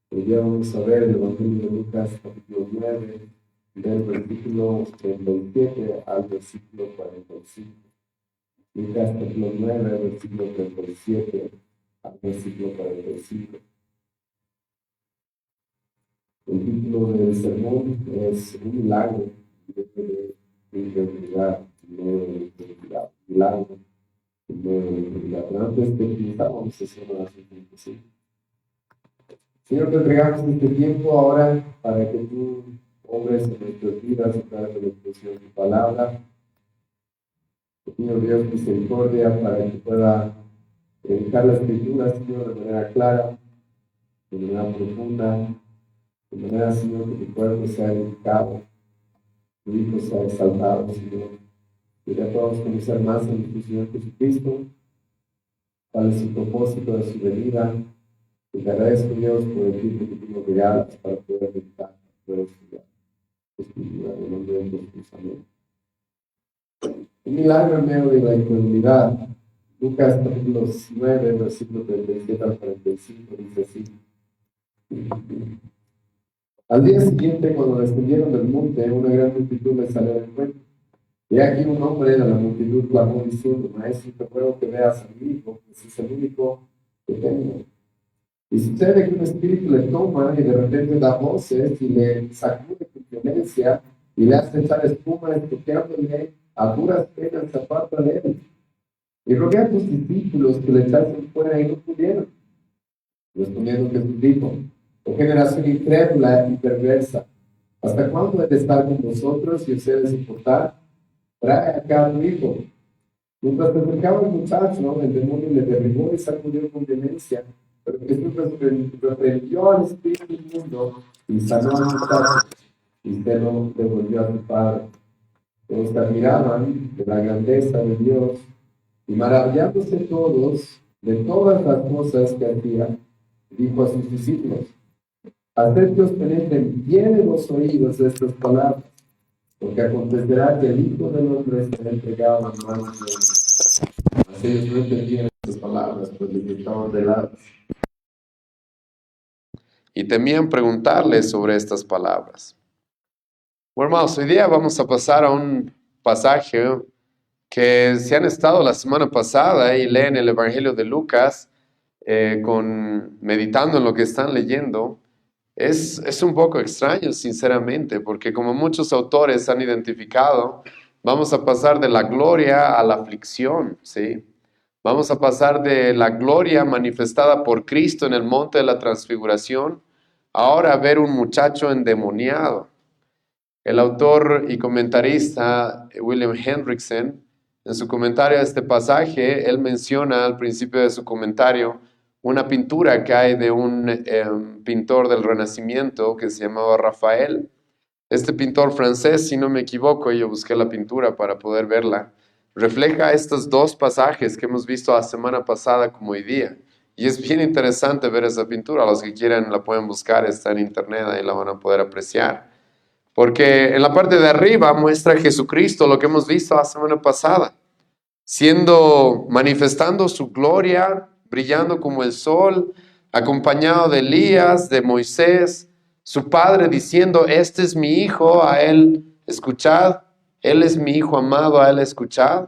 Hoy día vamos a ver el Evangelio de Lucas, capítulo 9, del versículo 37 al versículo 45. Lucas, capítulo 9, versículo 37 al versículo 45. El título del sermón es Un milagro de incredulidad, milagro de incredulidad. Pero antes de empezar, vamos a hacer una oración juntos, ¿sí? Señor, te entregamos este tiempo ahora para que tú obres en nuestras vidas a través de la expresión de tu palabra. Te pido, Dios, misericordia para que pueda predicar la escritura, Señor, de manera clara, de manera profunda, de manera, Señor, que tu pueblo sea edificado, tu Hijo sea exaltado, Señor. Que ya podamos conocer más a nuestro Señor Jesucristo, cuál es su propósito de su venida. Y te agradezco, Dios, por el tiempo que tú nos regalas para poder meditar, para poder estudiar tu escritura, en el nombre de Jesús. Amén. Un milagro en medio de la incredulidad. Lucas capítulo 9, versículo 37 al 45, dice así. Al día siguiente, cuando descendieron del monte, una gran multitud les salió al encuentro. Y aquí un hombre de la multitud clamó diciendo: Maestro, te ruego que veas a mi hijo, pues es el único que tengo. Y sucede que un espíritu le toma y de repente da voces y le sacude con violencia y le hace echar espuma, estropeándole a duras penas se aparta de él. Y rogué a tus discípulos que le echasen fuera y no pudieron. Respondiendo Jesús dijo: Oh generación incrédula y perversa, ¿hasta cuándo he de estar con vosotros y os he de soportar? Trae acá a tu hijo. Mientras se acercaba el muchacho, el demonio le derribó y sacudió con violencia. Pero Jesús reprendió al espíritu inmundo y sanó al muchacho, y se lo devolvió a su padre. Todos se admiraban de la grandeza de Dios, y maravillándose todos de todas las cosas que hacía, dijo a sus discípulos: Haced que os penetren bien en los oídos estas palabras, porque acontecerá que el Hijo del Hombre será entregado en manos de hombres. Mas ellos no entendían estas palabras, pues les estaban veladas. Y temían preguntarle sobre estas palabras. Bueno, hermanos, hoy día vamos a pasar a un pasaje que si han estado la semana pasada y leen el Evangelio de Lucas, meditando en lo que están leyendo, es un poco extraño, sinceramente, porque como muchos autores han identificado, vamos a pasar de la gloria a la aflicción, ¿sí? Vamos a pasar de la gloria manifestada por Cristo en el monte de la transfiguración, ahora a ver un muchacho endemoniado. El autor y comentarista William Hendrickson, en su comentario a este pasaje, él menciona al principio de su comentario una pintura que hay de un pintor del Renacimiento que se llamaba Rafael. Este pintor francés, si no me equivoco, yo busqué la pintura para poder verla, refleja estos dos pasajes que hemos visto la semana pasada como hoy día. Y es bien interesante ver esa pintura. Los que quieran la pueden buscar, está en internet y la van a poder apreciar. Porque en la parte de arriba muestra a Jesucristo, lo que hemos visto la semana pasada, manifestando su gloria, brillando como el sol, acompañado de Elías, de Moisés, su padre diciendo: Este es mi hijo, a él escuchad, él es mi hijo amado, a él escuchad.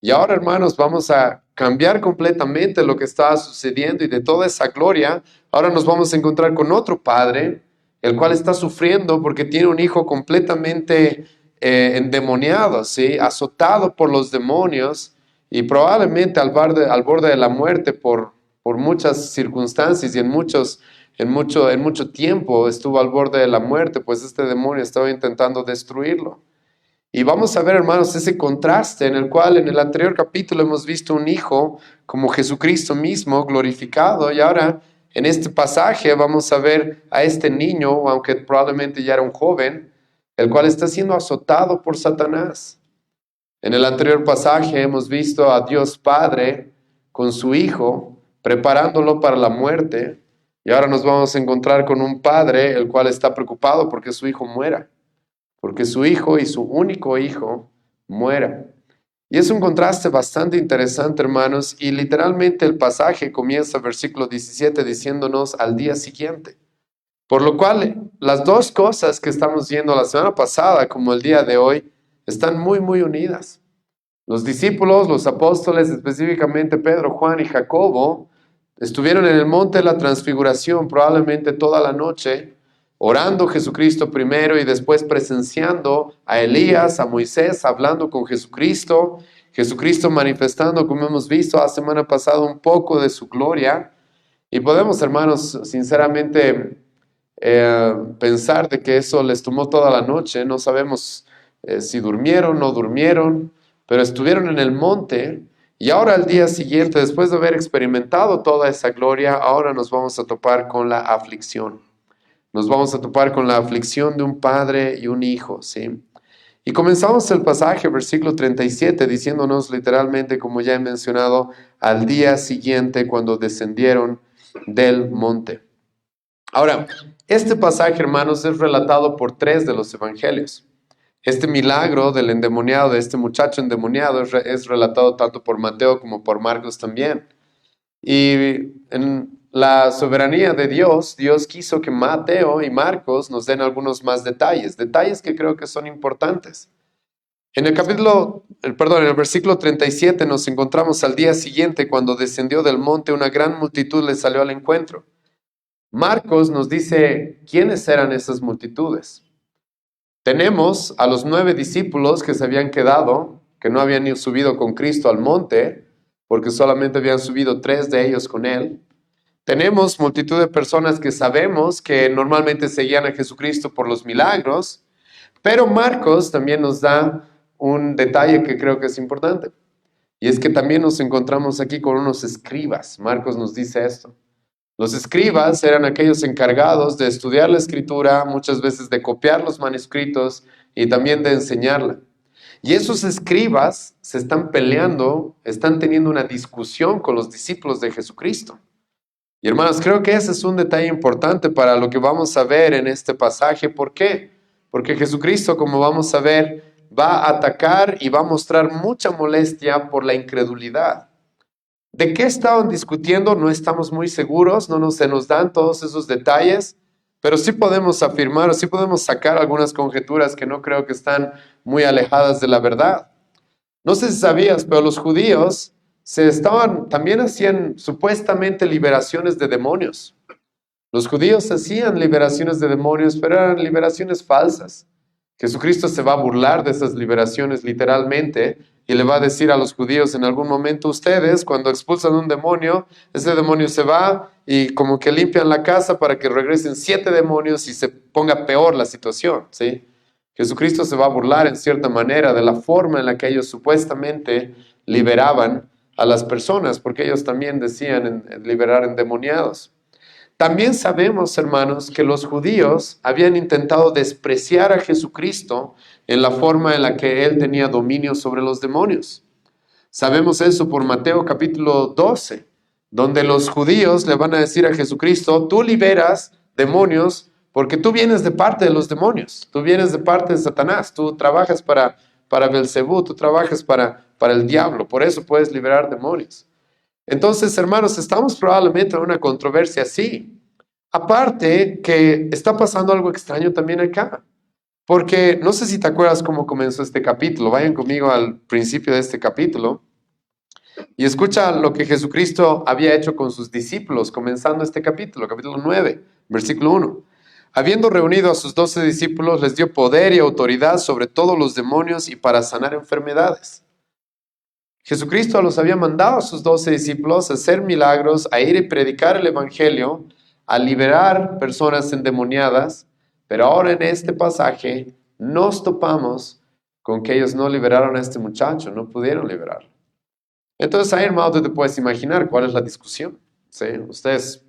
Y ahora, hermanos, vamos a cambiar completamente lo que estaba sucediendo, y de toda esa gloria, ahora nos vamos a encontrar con otro padre, el cual está sufriendo porque tiene un hijo completamente endemoniado, ¿sí? Azotado por los demonios y probablemente al borde de la muerte por muchas circunstancias, y en mucho tiempo estuvo al borde de la muerte, pues este demonio estaba intentando destruirlo. Y vamos a ver, hermanos, ese contraste en el cual en el anterior capítulo hemos visto un hijo como Jesucristo mismo glorificado, y ahora en este pasaje vamos a ver a este niño, aunque probablemente ya era un joven, el cual está siendo azotado por Satanás. En el anterior pasaje hemos visto a Dios Padre con su hijo, preparándolo para la muerte, y ahora nos vamos a encontrar con un padre el cual está preocupado porque su hijo muera. Porque su hijo y su único hijo muera. Y es un contraste bastante interesante, hermanos, y literalmente el pasaje comienza, versículo 17, diciéndonos al día siguiente. Por lo cual, las dos cosas que estamos viendo la semana pasada como el día de hoy están muy, muy unidas. Los discípulos, los apóstoles, específicamente Pedro, Juan y Jacobo, estuvieron en el monte de la transfiguración probablemente toda la noche, orando a Jesucristo primero y después presenciando a Elías, a Moisés, hablando con Jesucristo, Jesucristo manifestando, como hemos visto la semana pasada, un poco de su gloria. Y podemos, hermanos, sinceramente pensar de que eso les tomó toda la noche. No sabemos si durmieron o no durmieron, pero estuvieron en el monte y ahora al día siguiente, después de haber experimentado toda esa gloria, ahora nos vamos a topar con la aflicción. Nos vamos a topar con la aflicción de un padre y un hijo, ¿sí? Y comenzamos el pasaje, versículo 37, diciéndonos literalmente, como ya he mencionado, al día siguiente cuando descendieron del monte. Ahora, este pasaje, hermanos, es relatado por 3 de los evangelios. Este milagro del endemoniado, de este muchacho endemoniado, es relatado tanto por Mateo como por Marcos también. Y en la soberanía de Dios, Dios quiso que Mateo y Marcos nos den algunos más detalles que creo que son importantes. En el versículo 37 nos encontramos al día siguiente cuando descendió del monte, una gran multitud le salió al encuentro. Marcos nos dice quiénes eran esas multitudes. Tenemos a los 9 discípulos que se habían quedado, que no habían subido con Cristo al monte, porque solamente habían subido 3 de ellos con él. Tenemos multitud de personas que sabemos que normalmente seguían a Jesucristo por los milagros, pero Marcos también nos da un detalle que creo que es importante. Y es que también nos encontramos aquí con unos escribas. Marcos nos dice esto. Los escribas eran aquellos encargados de estudiar la escritura, muchas veces de copiar los manuscritos y también de enseñarla. Y esos escribas se están peleando, están teniendo una discusión con los discípulos de Jesucristo. Y hermanos, creo que ese es un detalle importante para lo que vamos a ver en este pasaje. ¿Por qué? Porque Jesucristo, como vamos a ver, va a atacar y va a mostrar mucha molestia por la incredulidad. ¿De qué estaban discutiendo? No estamos muy seguros, se nos dan todos esos detalles, pero sí podemos afirmar o sí podemos sacar algunas conjeturas que no creo que están muy alejadas de la verdad. No sé si sabías, pero los judíos también hacían supuestamente liberaciones de demonios. Los judíos hacían liberaciones de demonios, pero eran liberaciones falsas. Jesucristo se va a burlar de esas liberaciones literalmente y le va a decir a los judíos en algún momento, ustedes cuando expulsan un demonio, ese demonio se va y como que limpian la casa para que regresen 7 demonios y se ponga peor la situación, ¿sí? Jesucristo se va a burlar en cierta manera de la forma en la que ellos supuestamente liberaban a las personas, porque ellos también decían en liberar endemoniados. También sabemos, hermanos, que los judíos habían intentado despreciar a Jesucristo en la forma en la que él tenía dominio sobre los demonios. Sabemos eso por Mateo capítulo 12, donde los judíos le van a decir a Jesucristo, tú liberas demonios porque tú vienes de parte de los demonios, tú vienes de parte de Satanás, tú trabajas para Belcebú, tú trabajas para el diablo, por eso puedes liberar demonios. Entonces, hermanos, estamos probablemente en una controversia así. Aparte que está pasando algo extraño también acá. Porque no sé si te acuerdas cómo comenzó este capítulo. Vayan conmigo al principio de este capítulo y escucha lo que Jesucristo había hecho con sus discípulos, comenzando este capítulo 9, versículo 1. Habiendo reunido a sus 12 discípulos, les dio poder y autoridad sobre todos los demonios y para sanar enfermedades. Jesucristo los había mandado a sus 12 discípulos a hacer milagros, a ir y predicar el evangelio, a liberar personas endemoniadas, pero ahora en este pasaje nos topamos con que ellos no liberaron a este muchacho, no pudieron liberarlo. Entonces ahí, hermano, tú te puedes imaginar cuál es la discusión, ¿sí? Ustedes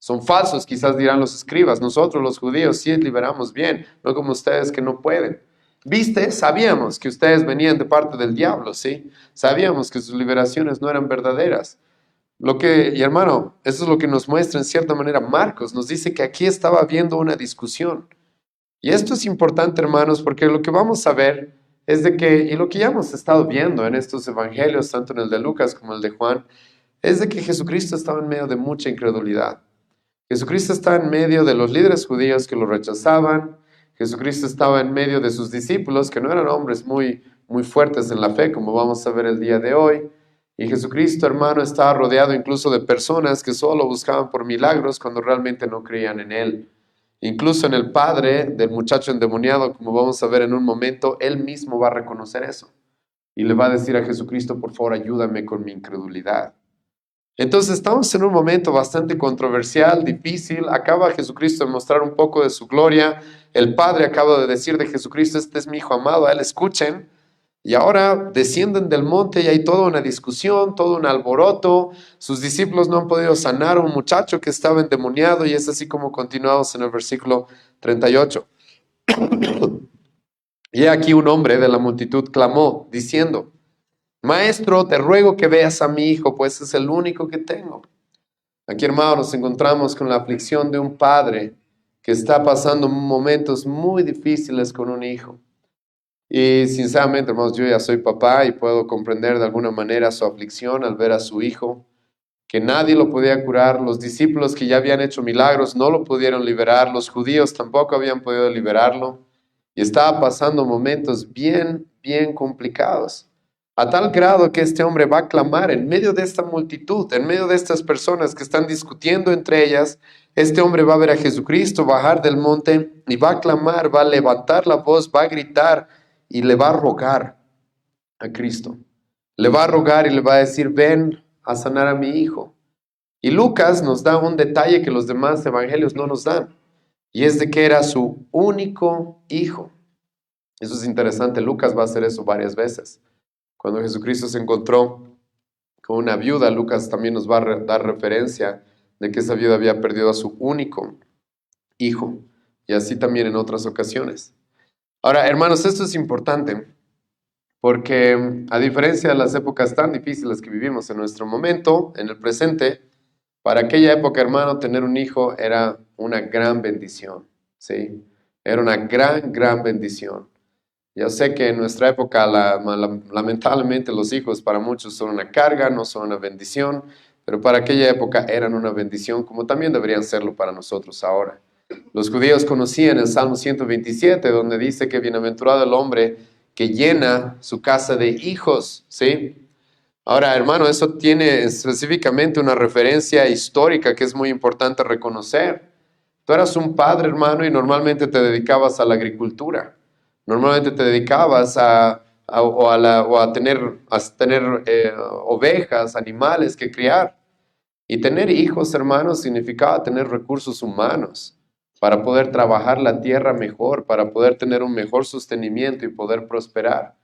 son falsos, quizás dirán los escribas, nosotros los judíos sí liberamos bien, no como ustedes que no pueden. ¿Viste? Sabíamos que ustedes venían de parte del diablo, ¿sí? Sabíamos que sus liberaciones no eran verdaderas. Y hermano, eso es lo que nos muestra en cierta manera Marcos. Nos dice que aquí estaba habiendo una discusión. Y esto es importante, hermanos, porque lo que vamos a ver es de que, y lo que ya hemos estado viendo en estos evangelios, tanto en el de Lucas como el de Juan, es de que Jesucristo estaba en medio de mucha incredulidad. Jesucristo estaba en medio de los líderes judíos que lo rechazaban. Jesucristo estaba en medio de sus discípulos, que no eran hombres muy fuertes en la fe, como vamos a ver el día de hoy. Y Jesucristo, hermano, estaba rodeado incluso de personas que solo buscaban por milagros cuando realmente no creían en Él. Incluso en el padre del muchacho endemoniado, como vamos a ver en un momento, él mismo va a reconocer eso. Y le va a decir a Jesucristo, por favor, ayúdame con mi incredulidad. Entonces estamos en un momento bastante controversial, difícil. Acaba Jesucristo de mostrar un poco de su gloria. El Padre acaba de decir de Jesucristo, este es mi Hijo amado, a Él escuchen. Y ahora descienden del monte y hay toda una discusión, todo un alboroto. Sus discípulos no han podido sanar a un muchacho que estaba endemoniado y es así como continuamos en el versículo 38. Y aquí un hombre de la multitud clamó, diciendo, Maestro, te ruego que veas a mi hijo, pues es el único que tengo. Aquí, hermanos, nos encontramos con la aflicción de un padre que está pasando momentos muy difíciles con un hijo. Y sinceramente, hermanos, yo ya soy papá y puedo comprender de alguna manera su aflicción al ver a su hijo, que nadie lo podía curar. Los discípulos que ya habían hecho milagros no lo pudieron liberar, los judíos tampoco habían podido liberarlo. Y estaba pasando momentos bien complicados. A tal grado que este hombre va a clamar en medio de esta multitud, en medio de estas personas que están discutiendo entre ellas. Este hombre va a ver a Jesucristo bajar del monte y va a clamar, va a levantar la voz, va a gritar y le va a rogar a Cristo. Le va a rogar y le va a decir, ven a sanar a mi hijo. Y Lucas nos da un detalle que los demás evangelios no nos dan, y es de que era su único hijo. Eso es interesante, Lucas va a hacer eso varias veces. Cuando Jesucristo se encontró con una viuda, Lucas también nos va a dar referencia de que esa viuda había perdido a su único hijo, y así también en otras ocasiones. Ahora, hermanos, esto es importante, porque a diferencia de las épocas tan difíciles que vivimos en nuestro momento, en el presente, para aquella época, hermano, tener un hijo era una gran bendición, ¿sí? Era una gran bendición. Yo sé que en nuestra época, lamentablemente, los hijos para muchos son una carga, no son una bendición, pero para aquella época eran una bendición, como también deberían serlo para nosotros ahora. Los judíos conocían el Salmo 127, donde dice que bienaventurado el hombre que llena su casa de hijos, ¿sí? Ahora, hermano, eso tiene específicamente una referencia histórica que es muy importante reconocer. Tú eras un padre, hermano, y normalmente te dedicabas a la agricultura. Normalmente te dedicabas a tener ovejas, animales que criar. Y tener hijos, hermanos, significaba tener recursos humanos para poder trabajar la tierra mejor, para poder tener un mejor sostenimiento y poder prosperar.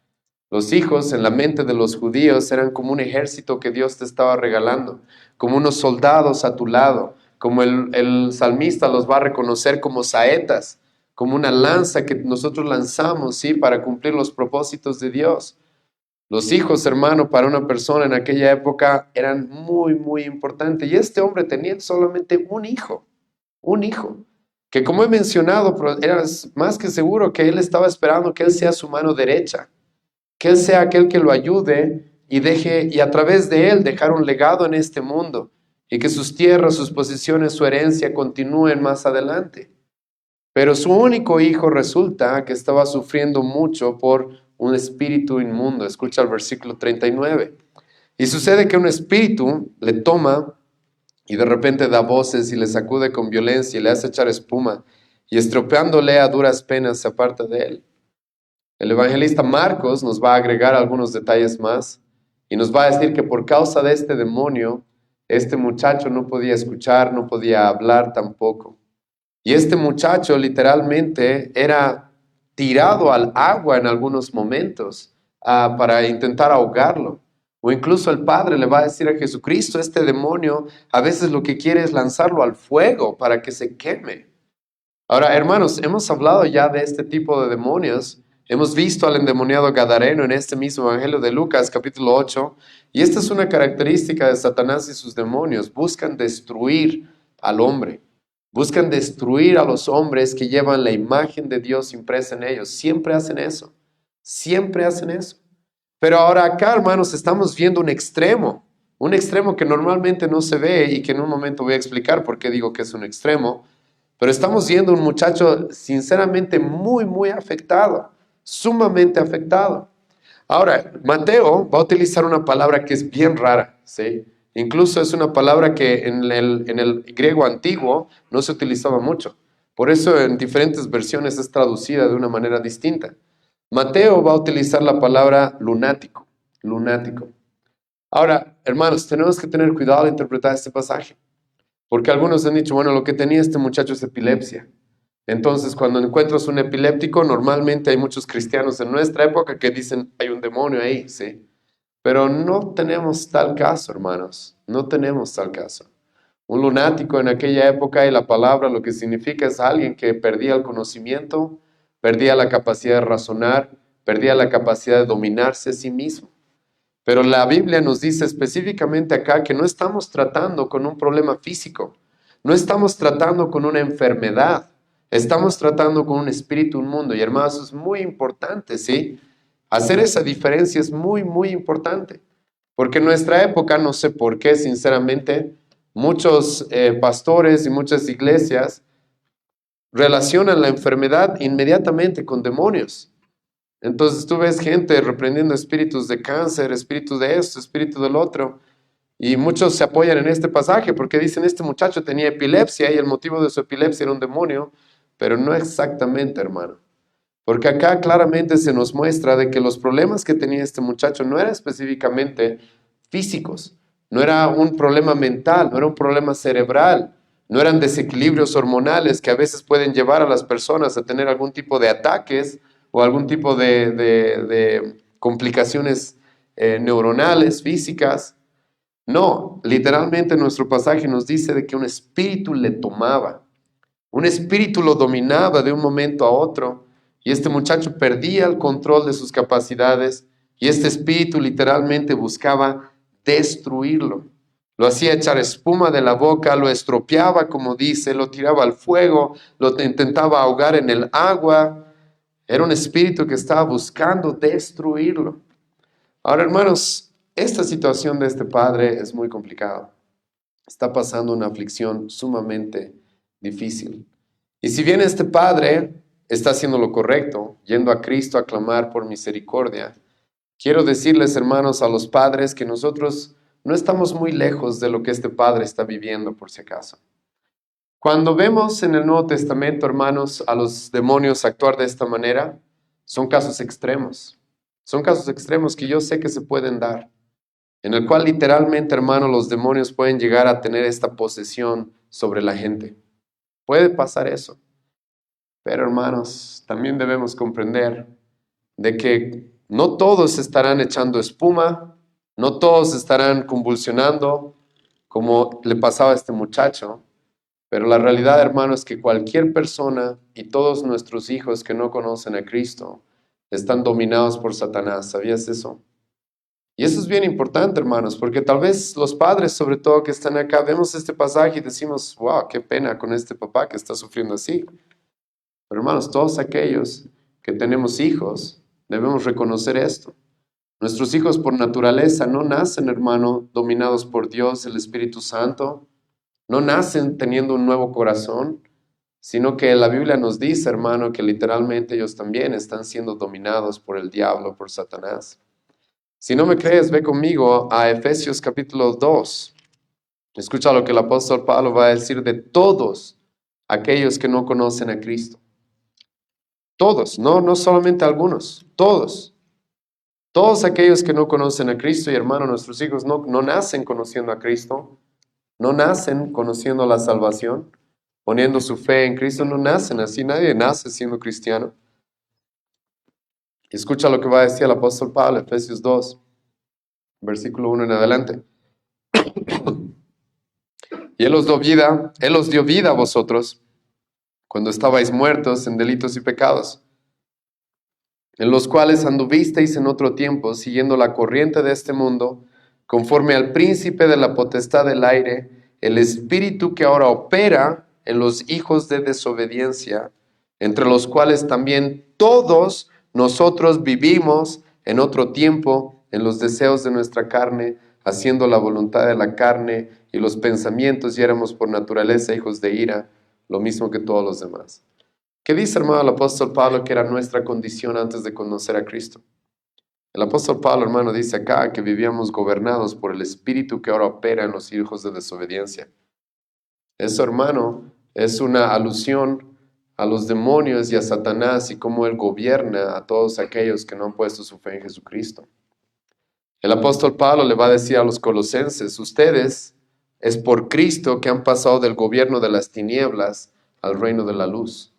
Los hijos en la mente de los judíos eran como un ejército que Dios te estaba regalando, como unos soldados a tu lado, como el salmista los va a reconocer como saetas, como una lanza que nosotros lanzamos, ¿sí?, para cumplir los propósitos de Dios. Los hijos, hermano, para una persona en aquella época eran muy importantes. Y este hombre tenía solamente un hijo, que como he mencionado, era más que seguro que él estaba esperando que él sea su mano derecha, que él sea aquel que lo ayude y a través de él dejar un legado en este mundo y que sus tierras, sus posesiones, su herencia continúen más adelante. Pero su único hijo resulta que estaba sufriendo mucho por un espíritu inmundo. Escucha el versículo 39. Y sucede que un espíritu le toma y de repente da voces y le sacude con violencia y le hace echar espuma y estropeándole a duras penas se aparta de él. El evangelista Marcos nos va a agregar algunos detalles más y nos va a decir que por causa de este demonio, este muchacho no podía escuchar, no podía hablar tampoco. Y este muchacho literalmente era tirado al agua en algunos momentos para intentar ahogarlo. O incluso el padre le va a decir a Jesucristo, este demonio a veces lo que quiere es lanzarlo al fuego para que se queme. Ahora, hermanos, hemos hablado ya de este tipo de demonios. Hemos visto al endemoniado gadareno en este mismo evangelio de Lucas, capítulo 8. Y esta es una característica de Satanás y sus demonios. Buscan destruir al hombre. Buscan destruir a los hombres que llevan la imagen de Dios impresa en ellos. Siempre hacen eso. Siempre hacen eso. Pero ahora acá, hermanos, estamos viendo un extremo que normalmente no se ve y que en un momento voy a explicar por qué digo que es un extremo. Pero estamos viendo un muchacho sinceramente muy, muy afectado, sumamente afectado. Ahora, Mateo va a utilizar una palabra que es bien rara, ¿sí? Incluso es una palabra que en el griego antiguo no se utilizaba mucho. Por eso en diferentes versiones es traducida de una manera distinta. Mateo va a utilizar la palabra lunático, lunático. Ahora, hermanos, tenemos que tener cuidado de interpretar este pasaje, porque algunos han dicho, bueno, lo que tenía este muchacho es epilepsia. Entonces, cuando encuentras un epiléptico, normalmente hay muchos cristianos en nuestra época que dicen, hay un demonio ahí, ¿sí? Pero no tenemos tal caso, hermanos, no tenemos tal caso. Un lunático en aquella época, y la palabra lo que significa es alguien que perdía el conocimiento, perdía la capacidad de razonar, perdía la capacidad de dominarse a sí mismo. Pero la Biblia nos dice específicamente acá que no estamos tratando con un problema físico, no estamos tratando con una enfermedad, estamos tratando con un espíritu inmundo. Y hermanos, eso es muy importante, ¿sí? Hacer esa diferencia es muy, muy importante. Porque en nuestra época, no sé por qué, sinceramente, muchos pastores y muchas iglesias relacionan la enfermedad inmediatamente con demonios. Entonces tú ves gente reprendiendo espíritus de cáncer, espíritu de esto, espíritu del otro. Y muchos se apoyan en este pasaje porque dicen, este muchacho tenía epilepsia y el motivo de su epilepsia era un demonio. Pero no exactamente, hermano. Porque acá claramente se nos muestra de que los problemas que tenía este muchacho no eran específicamente físicos. No era un problema mental, no era un problema cerebral. No eran desequilibrios hormonales que a veces pueden llevar a las personas a tener algún tipo de ataques o algún tipo de complicaciones neuronales, físicas. No, literalmente nuestro pasaje nos dice de que un espíritu le tomaba. Un espíritu lo dominaba de un momento a otro y este muchacho perdía el control de sus capacidades y este espíritu literalmente buscaba destruirlo. Lo hacía echar espuma de la boca, lo estropeaba, como dice, lo tiraba al fuego, lo intentaba ahogar en el agua. Era un espíritu que estaba buscando destruirlo. Ahora, hermanos, esta situación de este padre es muy complicada. Está pasando una aflicción sumamente difícil. Y si bien este padre está haciendo lo correcto, yendo a Cristo a clamar por misericordia, quiero decirles, hermanos, a los padres que nosotros no estamos muy lejos de lo que este padre está viviendo, por si acaso. Cuando vemos en el Nuevo Testamento, hermanos, a los demonios actuar de esta manera, son casos extremos. Son casos extremos que yo sé que se pueden dar, en el cual literalmente, hermano, los demonios pueden llegar a tener esta posesión sobre la gente. Puede pasar eso. Pero, hermanos, también debemos comprender de que no todos estarán echando espuma, no todos estarán convulsionando como le pasaba a este muchacho. Pero la realidad, hermano, es que cualquier persona y todos nuestros hijos que no conocen a Cristo están dominados por Satanás. ¿Sabías eso? Y eso es bien importante, hermanos, porque tal vez los padres, sobre todo que están acá, vemos este pasaje y decimos, wow, qué pena con este papá que está sufriendo así. Pero hermanos, todos aquellos que tenemos hijos, debemos reconocer esto. Nuestros hijos por naturaleza no nacen, hermano, dominados por Dios, el Espíritu Santo. No nacen teniendo un nuevo corazón, sino que la Biblia nos dice, hermano, que literalmente ellos también están siendo dominados por el diablo, por Satanás. Si no me crees, ve conmigo a Efesios capítulo 2. Escucha lo que el apóstol Pablo va a decir de todos aquellos que no conocen a Cristo. Todos, no solamente algunos, todos. Todos aquellos que no conocen a Cristo, y hermano, nuestros hijos no nacen conociendo a Cristo, no nacen conociendo la salvación, poniendo su fe en Cristo, no nacen así, nadie nace siendo cristiano. Escucha lo que va a decir el apóstol Pablo, Efesios 2, versículo 1 en adelante. Y Él os dio vida a vosotros, cuando estabais muertos en delitos y pecados, en los cuales anduvisteis en otro tiempo, siguiendo la corriente de este mundo, conforme al príncipe de la potestad del aire, el espíritu que ahora opera en los hijos de desobediencia, entre los cuales también todos nosotros vivimos en otro tiempo, en los deseos de nuestra carne, haciendo la voluntad de la carne y los pensamientos, y éramos por naturaleza hijos de ira, lo mismo que todos los demás. ¿Qué dice, hermano, el apóstol Pablo que era nuestra condición antes de conocer a Cristo? El apóstol Pablo, hermano, dice acá que vivíamos gobernados por el espíritu que ahora opera en los hijos de desobediencia. Eso, hermano, es una alusión a los demonios y a Satanás y cómo él gobierna a todos aquellos que no han puesto su fe en Jesucristo. El apóstol Pablo le va a decir a los colosenses, ustedes es por Cristo que han pasado del gobierno de las tinieblas al reino de la luz.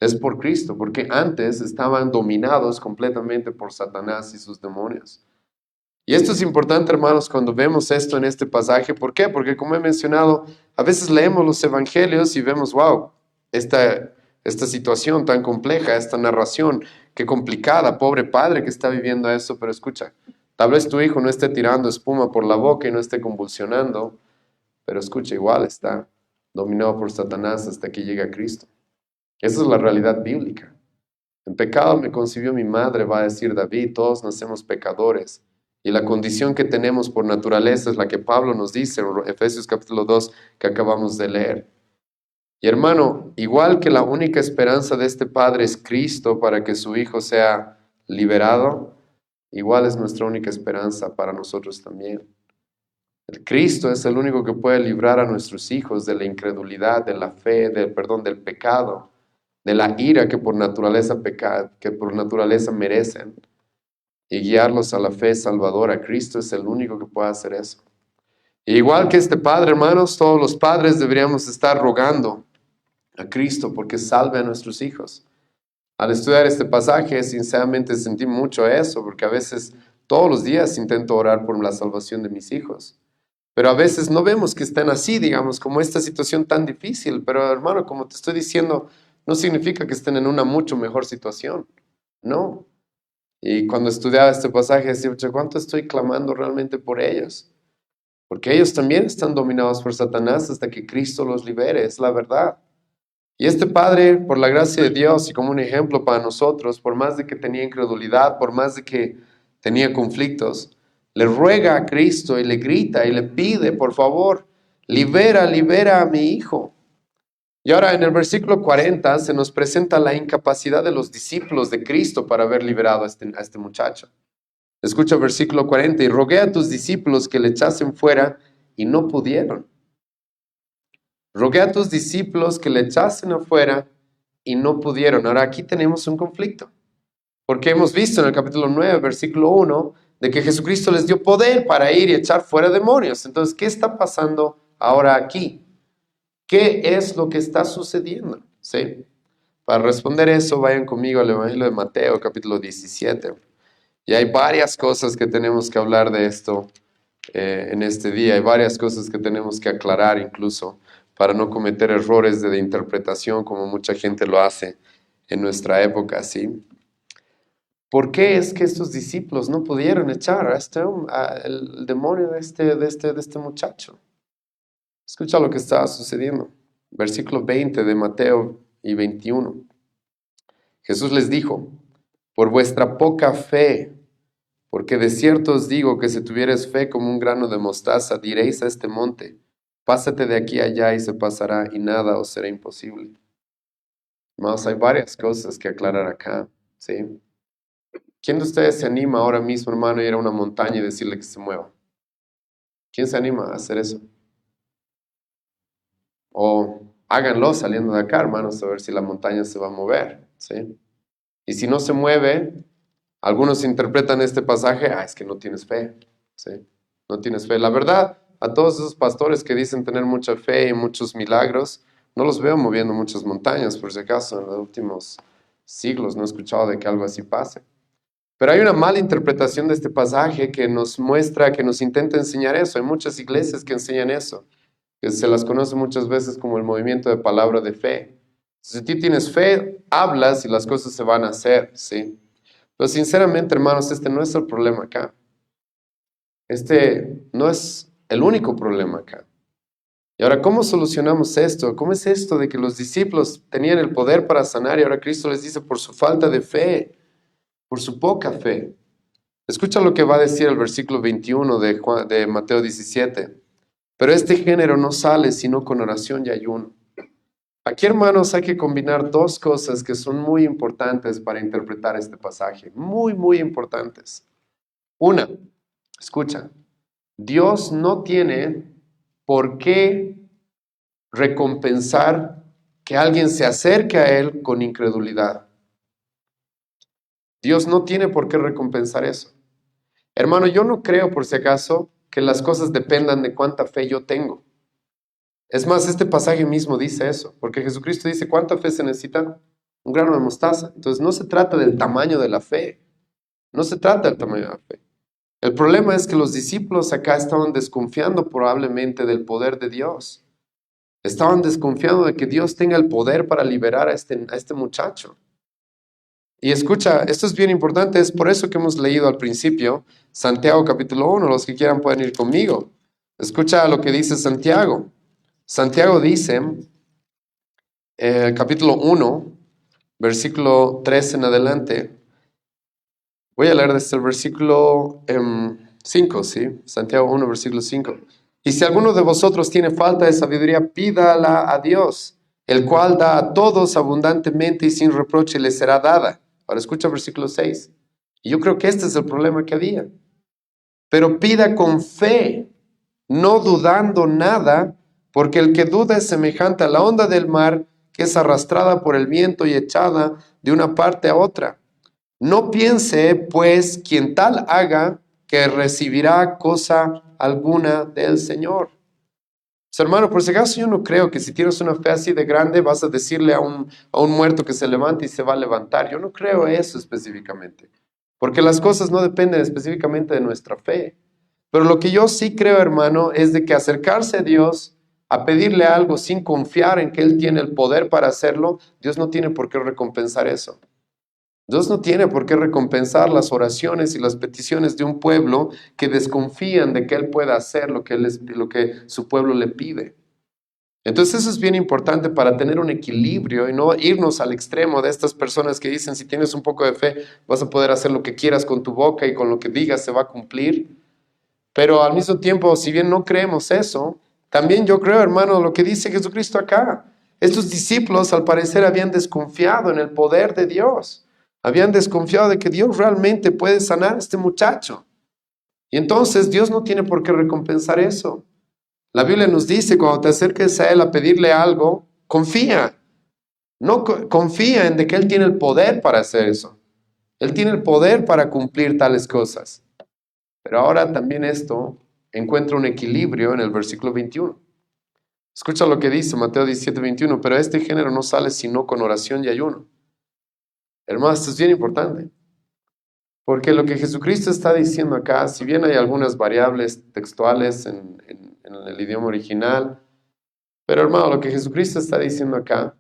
Es por Cristo, porque antes estaban dominados completamente por Satanás y sus demonios. Y esto es importante, hermanos, cuando vemos esto en este pasaje. ¿Por qué? Porque como he mencionado, a veces leemos los evangelios y vemos, wow, esta situación tan compleja, esta narración, qué complicada, pobre padre que está viviendo eso, pero escucha, tal vez tu hijo no esté tirando espuma por la boca y no esté convulsionando, pero escucha, igual está dominado por Satanás hasta que llegue a Cristo. Esa es la realidad bíblica. En pecado me concibió mi madre, va a decir David, todos nacemos pecadores. Y la condición que tenemos por naturaleza es la que Pablo nos dice en Efesios capítulo 2 que acabamos de leer. Y hermano, igual que la única esperanza de este Padre es Cristo para que su Hijo sea liberado, igual es nuestra única esperanza para nosotros también. El Cristo es el único que puede librar a nuestros hijos de la incredulidad, de la fe, del pecado, de la ira que por naturaleza merecen, y guiarlos a la fe salvadora. Cristo es el único que puede hacer eso. E igual que este Padre, hermanos, todos los padres deberíamos estar rogando a Cristo porque salve a nuestros hijos. Al estudiar este pasaje, sinceramente sentí mucho eso, porque a veces, todos los días intento orar por la salvación de mis hijos. Pero a veces no vemos que estén así, digamos, como esta situación tan difícil. Pero hermano, como te estoy diciendo, no significa que estén en una mucho mejor situación. No. Y cuando estudiaba este pasaje, decía, ¿cuánto estoy clamando realmente por ellos? Porque ellos también están dominados por Satanás hasta que Cristo los libere, es la verdad. Y este padre, por la gracia de Dios y como un ejemplo para nosotros, por más de que tenía incredulidad, por más de que tenía conflictos, le ruega a Cristo y le grita y le pide, por favor, libera a mi hijo. Y ahora en el versículo 40 se nos presenta la incapacidad de los discípulos de Cristo para haber liberado a este muchacho. Escucha el versículo 40, y rogué a tus discípulos que le echasen fuera y no pudieron. Rogué a tus discípulos que le echasen afuera y no pudieron. Ahora aquí tenemos un conflicto, porque hemos visto en el capítulo 9, versículo 1, de que Jesucristo les dio poder para ir y echar fuera demonios. Entonces, ¿qué está pasando ahora aquí? ¿Qué es lo que está sucediendo? ¿Sí? Para responder eso, vayan conmigo al Evangelio de Mateo, capítulo 17. Y hay varias cosas que tenemos que hablar de esto en este día. Hay varias cosas que tenemos que aclarar incluso para no cometer errores de interpretación como mucha gente lo hace en nuestra época, ¿sí? ¿Por qué es que estos discípulos no pudieron echar el demonio de este muchacho? Escucha lo que estaba sucediendo. Versículo 20 de Mateo y 21. Jesús les dijo, por vuestra poca fe, porque de cierto os digo que si tuvieres fe como un grano de mostaza, diréis a este monte, pásate de aquí a allá y se pasará y nada os será imposible. Hermanos, hay varias cosas que aclarar acá, ¿sí? ¿Quién de ustedes se anima ahora mismo, hermano, a ir a una montaña y decirle que se mueva? ¿Quién se anima a hacer eso? O háganlo saliendo de acá, hermanos, a ver si la montaña se va a mover, ¿sí? Y si no se mueve, algunos interpretan este pasaje, es que no tienes fe, ¿sí? No tienes fe. La verdad, a todos esos pastores que dicen tener mucha fe y muchos milagros, no los veo moviendo muchas montañas, por si acaso, en los últimos siglos no he escuchado de que algo así pase. Pero hay una mala interpretación de este pasaje que nos muestra, que nos intenta enseñar eso. Hay muchas iglesias que enseñan eso, que se las conoce muchas veces como el movimiento de palabra de fe. Si tú tienes fe, hablas y las cosas se van a hacer, ¿sí? Pero sinceramente, hermanos, este no es el problema acá. Este no es el único problema acá. Y ahora, ¿cómo solucionamos esto? ¿Cómo es esto de que los discípulos tenían el poder para sanar y ahora Cristo les dice por su falta de fe? por su poca fe. Escucha lo que va a decir el versículo 21 de Mateo 17. Pero este género no sale sino con oración y ayuno. Aquí, hermanos, hay que combinar dos cosas que son muy importantes para interpretar este pasaje. Muy, muy importantes. Una, escucha, Dios no tiene por qué recompensar que alguien se acerque a Él con incredulidad. Dios no tiene por qué recompensar eso. Hermano, yo no creo, por si acaso, que las cosas dependan de cuánta fe yo tengo. Es más, este pasaje mismo dice eso, porque Jesucristo dice, ¿cuánta fe se necesita? Un grano de mostaza. Entonces no se trata del tamaño de la fe, no se trata del tamaño de la fe. El problema es que los discípulos acá estaban desconfiando probablemente del poder de Dios. Estaban desconfiando de que Dios tenga el poder para liberar a este muchacho. Y escucha, esto es bien importante, es por eso que hemos leído al principio Santiago capítulo 1, los que quieran pueden ir conmigo. Escucha lo que dice Santiago. Santiago dice, capítulo 1, versículo 3 en adelante. Voy a leer desde el versículo 5, ¿sí? Santiago 1, versículo 5. Y si alguno de vosotros tiene falta de sabiduría, pídala a Dios, el cual da a todos abundantemente y sin reproche le será dada. Ahora escucha el versículo 6. Y yo creo que este es el problema que había. Pero pida con fe, no dudando nada, porque el que duda es semejante a la onda del mar, que es arrastrada por el viento y echada de una parte a otra. No piense, pues, quien tal haga, que recibirá cosa alguna del Señor. Pues, hermano, por si acaso yo no creo que si tienes una fe así de grande vas a decirle a un muerto que se levante y se va a levantar. Yo no creo eso específicamente, porque las cosas no dependen específicamente de nuestra fe. Pero lo que yo sí creo, hermano, es de que acercarse a Dios, a pedirle algo sin confiar en que Él tiene el poder para hacerlo, Dios no tiene por qué recompensar eso. Dios no tiene por qué recompensar las oraciones y las peticiones de un pueblo que desconfían de que Él pueda hacer lo que su pueblo le pide. Entonces eso es bien importante para tener un equilibrio y no irnos al extremo de estas personas que dicen si tienes un poco de fe vas a poder hacer lo que quieras con tu boca y con lo que digas se va a cumplir. Pero al mismo tiempo, si bien no creemos eso, también yo creo, hermano, lo que dice Jesucristo acá. Estos discípulos al parecer habían desconfiado en el poder de Dios. Habían desconfiado de que Dios realmente puede sanar a este muchacho. Y entonces Dios no tiene por qué recompensar eso. La Biblia nos dice, cuando te acerques a Él a pedirle algo, confía. No confía en de que Él tiene el poder para hacer eso. Él tiene el poder para cumplir tales cosas. Pero ahora también esto encuentra un equilibrio en el versículo 21. Escucha lo que dice Mateo 17, 21. Pero este género no sale sino con oración y ayuno. Hermanos, esto es bien importante. Porque lo que Jesucristo está diciendo acá, si bien hay algunas variables textuales en el idioma original, pero hermano, lo que Jesucristo está diciendo acá,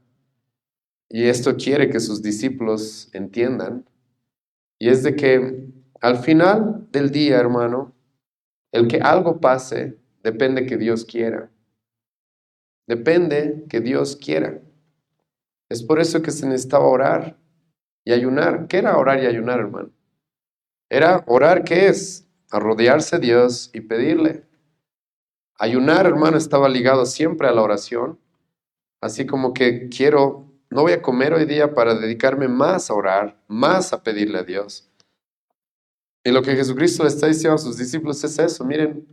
y esto quiere que sus discípulos entiendan, y es de que al final del día, hermano, el que algo pase depende que Dios quiera. Depende que Dios quiera. Es por eso que se necesitaba orar y ayunar. ¿Qué era orar y ayunar, hermano? Era orar, ¿qué es? Arrodillarse a Dios y pedirle. Ayunar, hermano, estaba ligado siempre a la oración. Así como que no voy a comer hoy día para dedicarme más a orar, más a pedirle a Dios. Y lo que Jesucristo le está diciendo a sus discípulos es eso. Miren,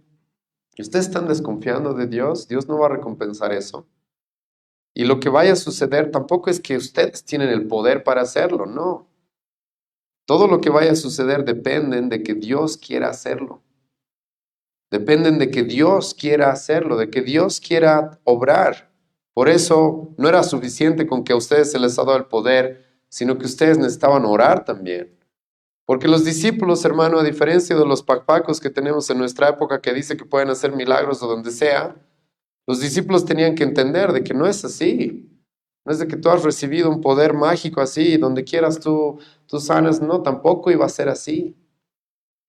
ustedes están desconfiando de Dios, Dios no va a recompensar eso. Y lo que vaya a suceder tampoco es que ustedes tienen el poder para hacerlo, no. Todo lo que vaya a suceder dependen de que Dios quiera hacerlo. Dependen de que Dios quiera hacerlo, de que Dios quiera obrar. Por eso no era suficiente con que a ustedes se les ha dado el poder, sino que ustedes necesitaban orar también. Porque los discípulos, hermano, a diferencia de los pacpacos que tenemos en nuestra época que dice que pueden hacer milagros o donde sea, los discípulos tenían que entender de que no es así. No es de que tú has recibido un poder mágico así, donde quieras tú sanas. No, tampoco iba a ser así.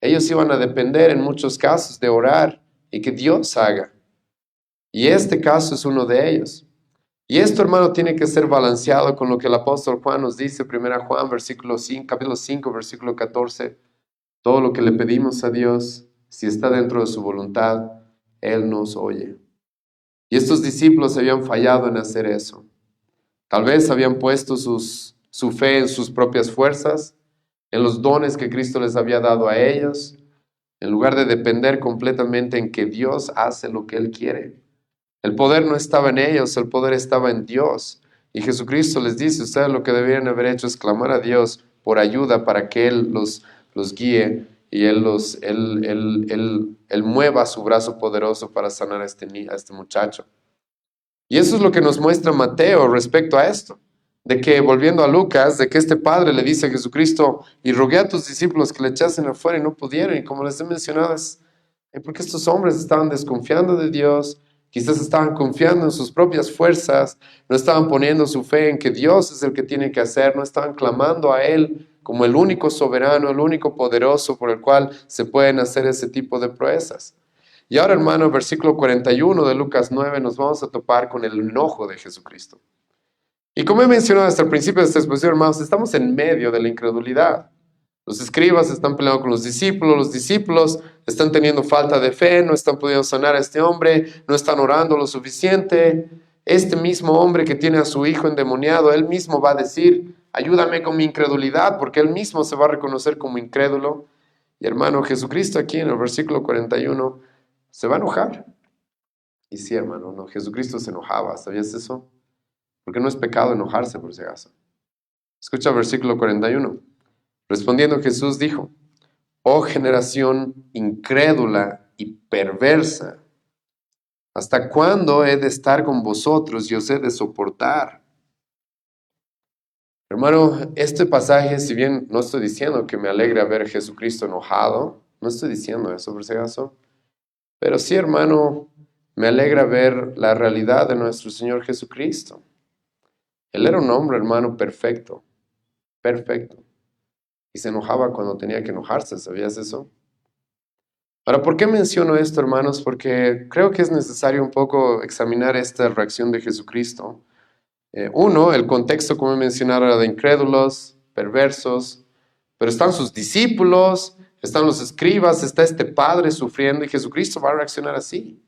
Ellos iban a depender en muchos casos de orar y que Dios haga. Y este caso es uno de ellos. Y esto, hermano, tiene que ser balanceado con lo que el apóstol Juan nos dice, 1 Juan, capítulo 5, versículo 14. Todo lo que le pedimos a Dios, si está dentro de su voluntad, Él nos oye. Y estos discípulos habían fallado en hacer eso. Tal vez habían puesto su fe en sus propias fuerzas, en los dones que Cristo les había dado a ellos, en lugar de depender completamente en que Dios hace lo que Él quiere. El poder no estaba en ellos, el poder estaba en Dios. Y Jesucristo les dice, ustedes lo que deberían haber hecho es clamar a Dios por ayuda para que Él los guíe y Él mueva su brazo poderoso para sanar a este muchacho. Y eso es lo que nos muestra Mateo respecto a esto. De que, volviendo a Lucas, de que este padre le dice a Jesucristo, y rogué a tus discípulos que le echasen afuera y no pudieron. Y como les he mencionado, es porque estos hombres estaban desconfiando de Dios, quizás estaban confiando en sus propias fuerzas, no estaban poniendo su fe en que Dios es el que tiene que hacer, no estaban clamando a Él como el único soberano, el único poderoso por el cual se pueden hacer ese tipo de proezas. Y ahora, hermano, versículo 41 de Lucas 9, nos vamos a topar con el enojo de Jesucristo. Y como he mencionado hasta el principio de esta exposición, hermanos, estamos en medio de la incredulidad. Los escribas están peleando con los discípulos están teniendo falta de fe, no están pudiendo sanar a este hombre, no están orando lo suficiente. Este mismo hombre que tiene a su hijo endemoniado, él mismo va a decir, ayúdame con mi incredulidad, porque él mismo se va a reconocer como incrédulo. Y hermano, Jesucristo aquí en el versículo 41 se va a enojar. Y sí, hermano, no, Jesucristo se enojaba, ¿sabías eso? Porque no es pecado enojarse, por si acaso. Escucha el versículo 41. Respondiendo Jesús dijo, oh generación incrédula y perversa, ¿hasta cuándo he de estar con vosotros y os he de soportar? Hermano, este pasaje, si bien no estoy diciendo que me alegra ver a Jesucristo enojado, no estoy diciendo eso por si acaso, pero sí, hermano, me alegra ver la realidad de nuestro Señor Jesucristo. Él era un hombre, hermano, perfecto, perfecto. Y se enojaba cuando tenía que enojarse, ¿sabías eso? Ahora, ¿por qué menciono esto, hermanos? Porque creo que es necesario un poco examinar esta reacción de Jesucristo. Uno, el contexto, como he mencionado, era de incrédulos, perversos, pero están sus discípulos, están los escribas, está este padre sufriendo y Jesucristo va a reaccionar así.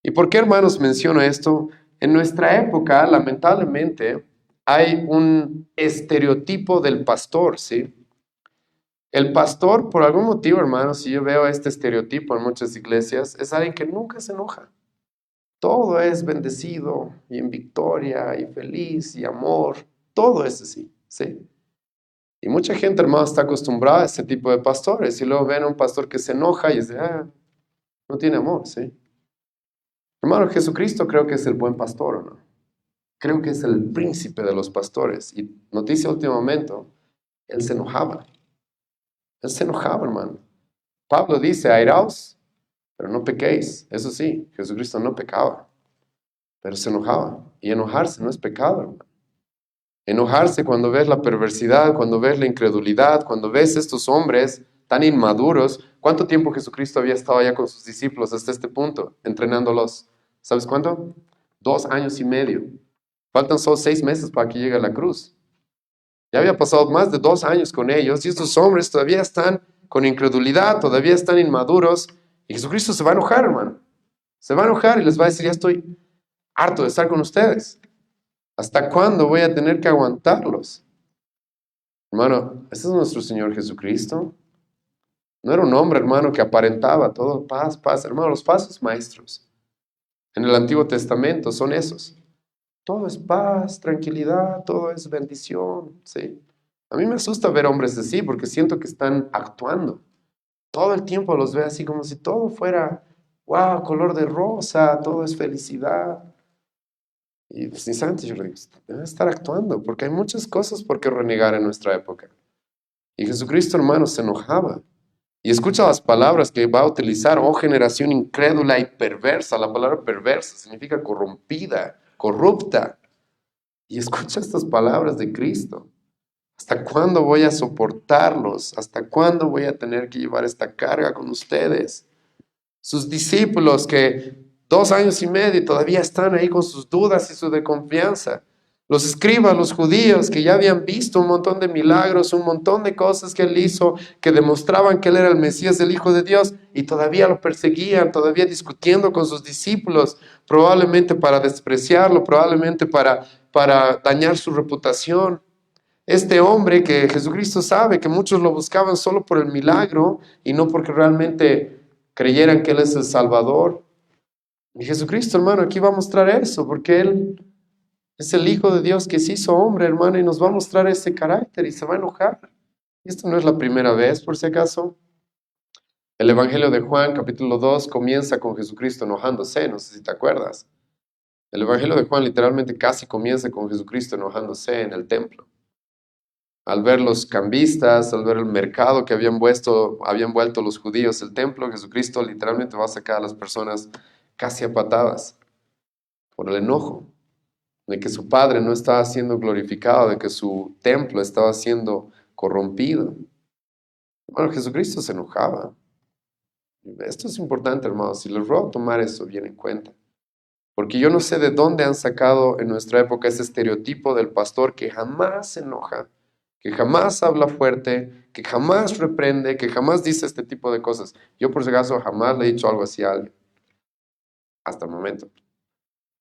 ¿Y por qué, hermanos, menciono esto? En nuestra época, lamentablemente, hay un estereotipo del pastor, ¿sí? El pastor, por algún motivo, hermanos, si yo veo este estereotipo en muchas iglesias, es alguien que nunca se enoja. Todo es bendecido y en victoria y feliz y amor. Todo es así, ¿sí? Y mucha gente, hermanos, está acostumbrada a este tipo de pastores y luego ven a un pastor que se enoja y dice, no tiene amor, ¿sí? Hermano, Jesucristo creo que es el buen pastor, ¿o no? Creo que es el príncipe de los pastores. Y noticia de último momento, él se enojaba. Él se enojaba, hermano. Pablo dice, airaos, pero no pequéis. Eso sí, Jesucristo no pecaba, pero se enojaba. Y enojarse no es pecado, hermano. Enojarse cuando ves la perversidad, cuando ves la incredulidad, cuando ves estos hombres tan inmaduros. ¿Cuánto tiempo Jesucristo había estado allá con sus discípulos hasta este punto, entrenándolos? ¿Sabes cuánto? 2 años y medio. Faltan solo 6 meses para que llegue a la cruz. Ya había pasado más de 2 años con ellos y estos hombres todavía están con incredulidad, todavía están inmaduros. Y Jesucristo se va a enojar, hermano. Se va a enojar y les va a decir, ya estoy harto de estar con ustedes. ¿Hasta cuándo voy a tener que aguantarlos? Hermano, este es nuestro Señor Jesucristo. No era un hombre, hermano, que aparentaba todo paz, paz. Hermano, los pasos maestros en el Antiguo Testamento son esos. Todo es paz, tranquilidad, todo es bendición, ¿sí? A mí me asusta ver hombres así porque siento que están actuando. Todo el tiempo los veo así como si todo fuera, wow, color de rosa, todo es felicidad. Y sinceramente yo le digo, deben estar actuando porque hay muchas cosas por qué renegar en nuestra época. Y Jesucristo, hermano, se enojaba. Y escucha las palabras que va a utilizar, oh generación incrédula y perversa. La palabra perversa significa corrompida, corrupta. Y escucha estas palabras de Cristo. ¿Hasta cuándo voy a soportarlos? ¿Hasta cuándo voy a tener que llevar esta carga con ustedes? Sus discípulos que 2 años y medio y todavía están ahí con sus dudas y su desconfianza. Los escribas, los judíos que ya habían visto un montón de milagros, un montón de cosas que él hizo, que demostraban que él era el Mesías, el Hijo de Dios, y todavía lo perseguían, todavía discutiendo con sus discípulos, probablemente para despreciarlo, probablemente para dañar su reputación. Este hombre que Jesucristo sabe que muchos lo buscaban solo por el milagro y no porque realmente creyeran que Él es el Salvador. Y Jesucristo, hermano, aquí va a mostrar eso, porque Él es el Hijo de Dios que se hizo hombre, hermano, y nos va a mostrar ese carácter y se va a enojar. Y esto no es la primera vez, por si acaso. El Evangelio de Juan, capítulo 2, comienza con Jesucristo enojándose, no sé si te acuerdas. El Evangelio de Juan literalmente casi comienza con Jesucristo enojándose en el templo. Al ver los cambistas, al ver el mercado que habían vuelto los judíos el templo, Jesucristo literalmente va a sacar a las personas casi a patadas por el enojo de que su Padre no estaba siendo glorificado, de que su templo estaba siendo corrompido. Bueno, Jesucristo se enojaba. Esto es importante, hermanos, si les ruego tomar eso bien en cuenta. Porque yo no sé de dónde han sacado en nuestra época ese estereotipo del pastor que jamás se enoja, que jamás habla fuerte, que jamás reprende, que jamás dice este tipo de cosas. Yo por si acaso jamás le he dicho algo así a alguien, hasta el momento.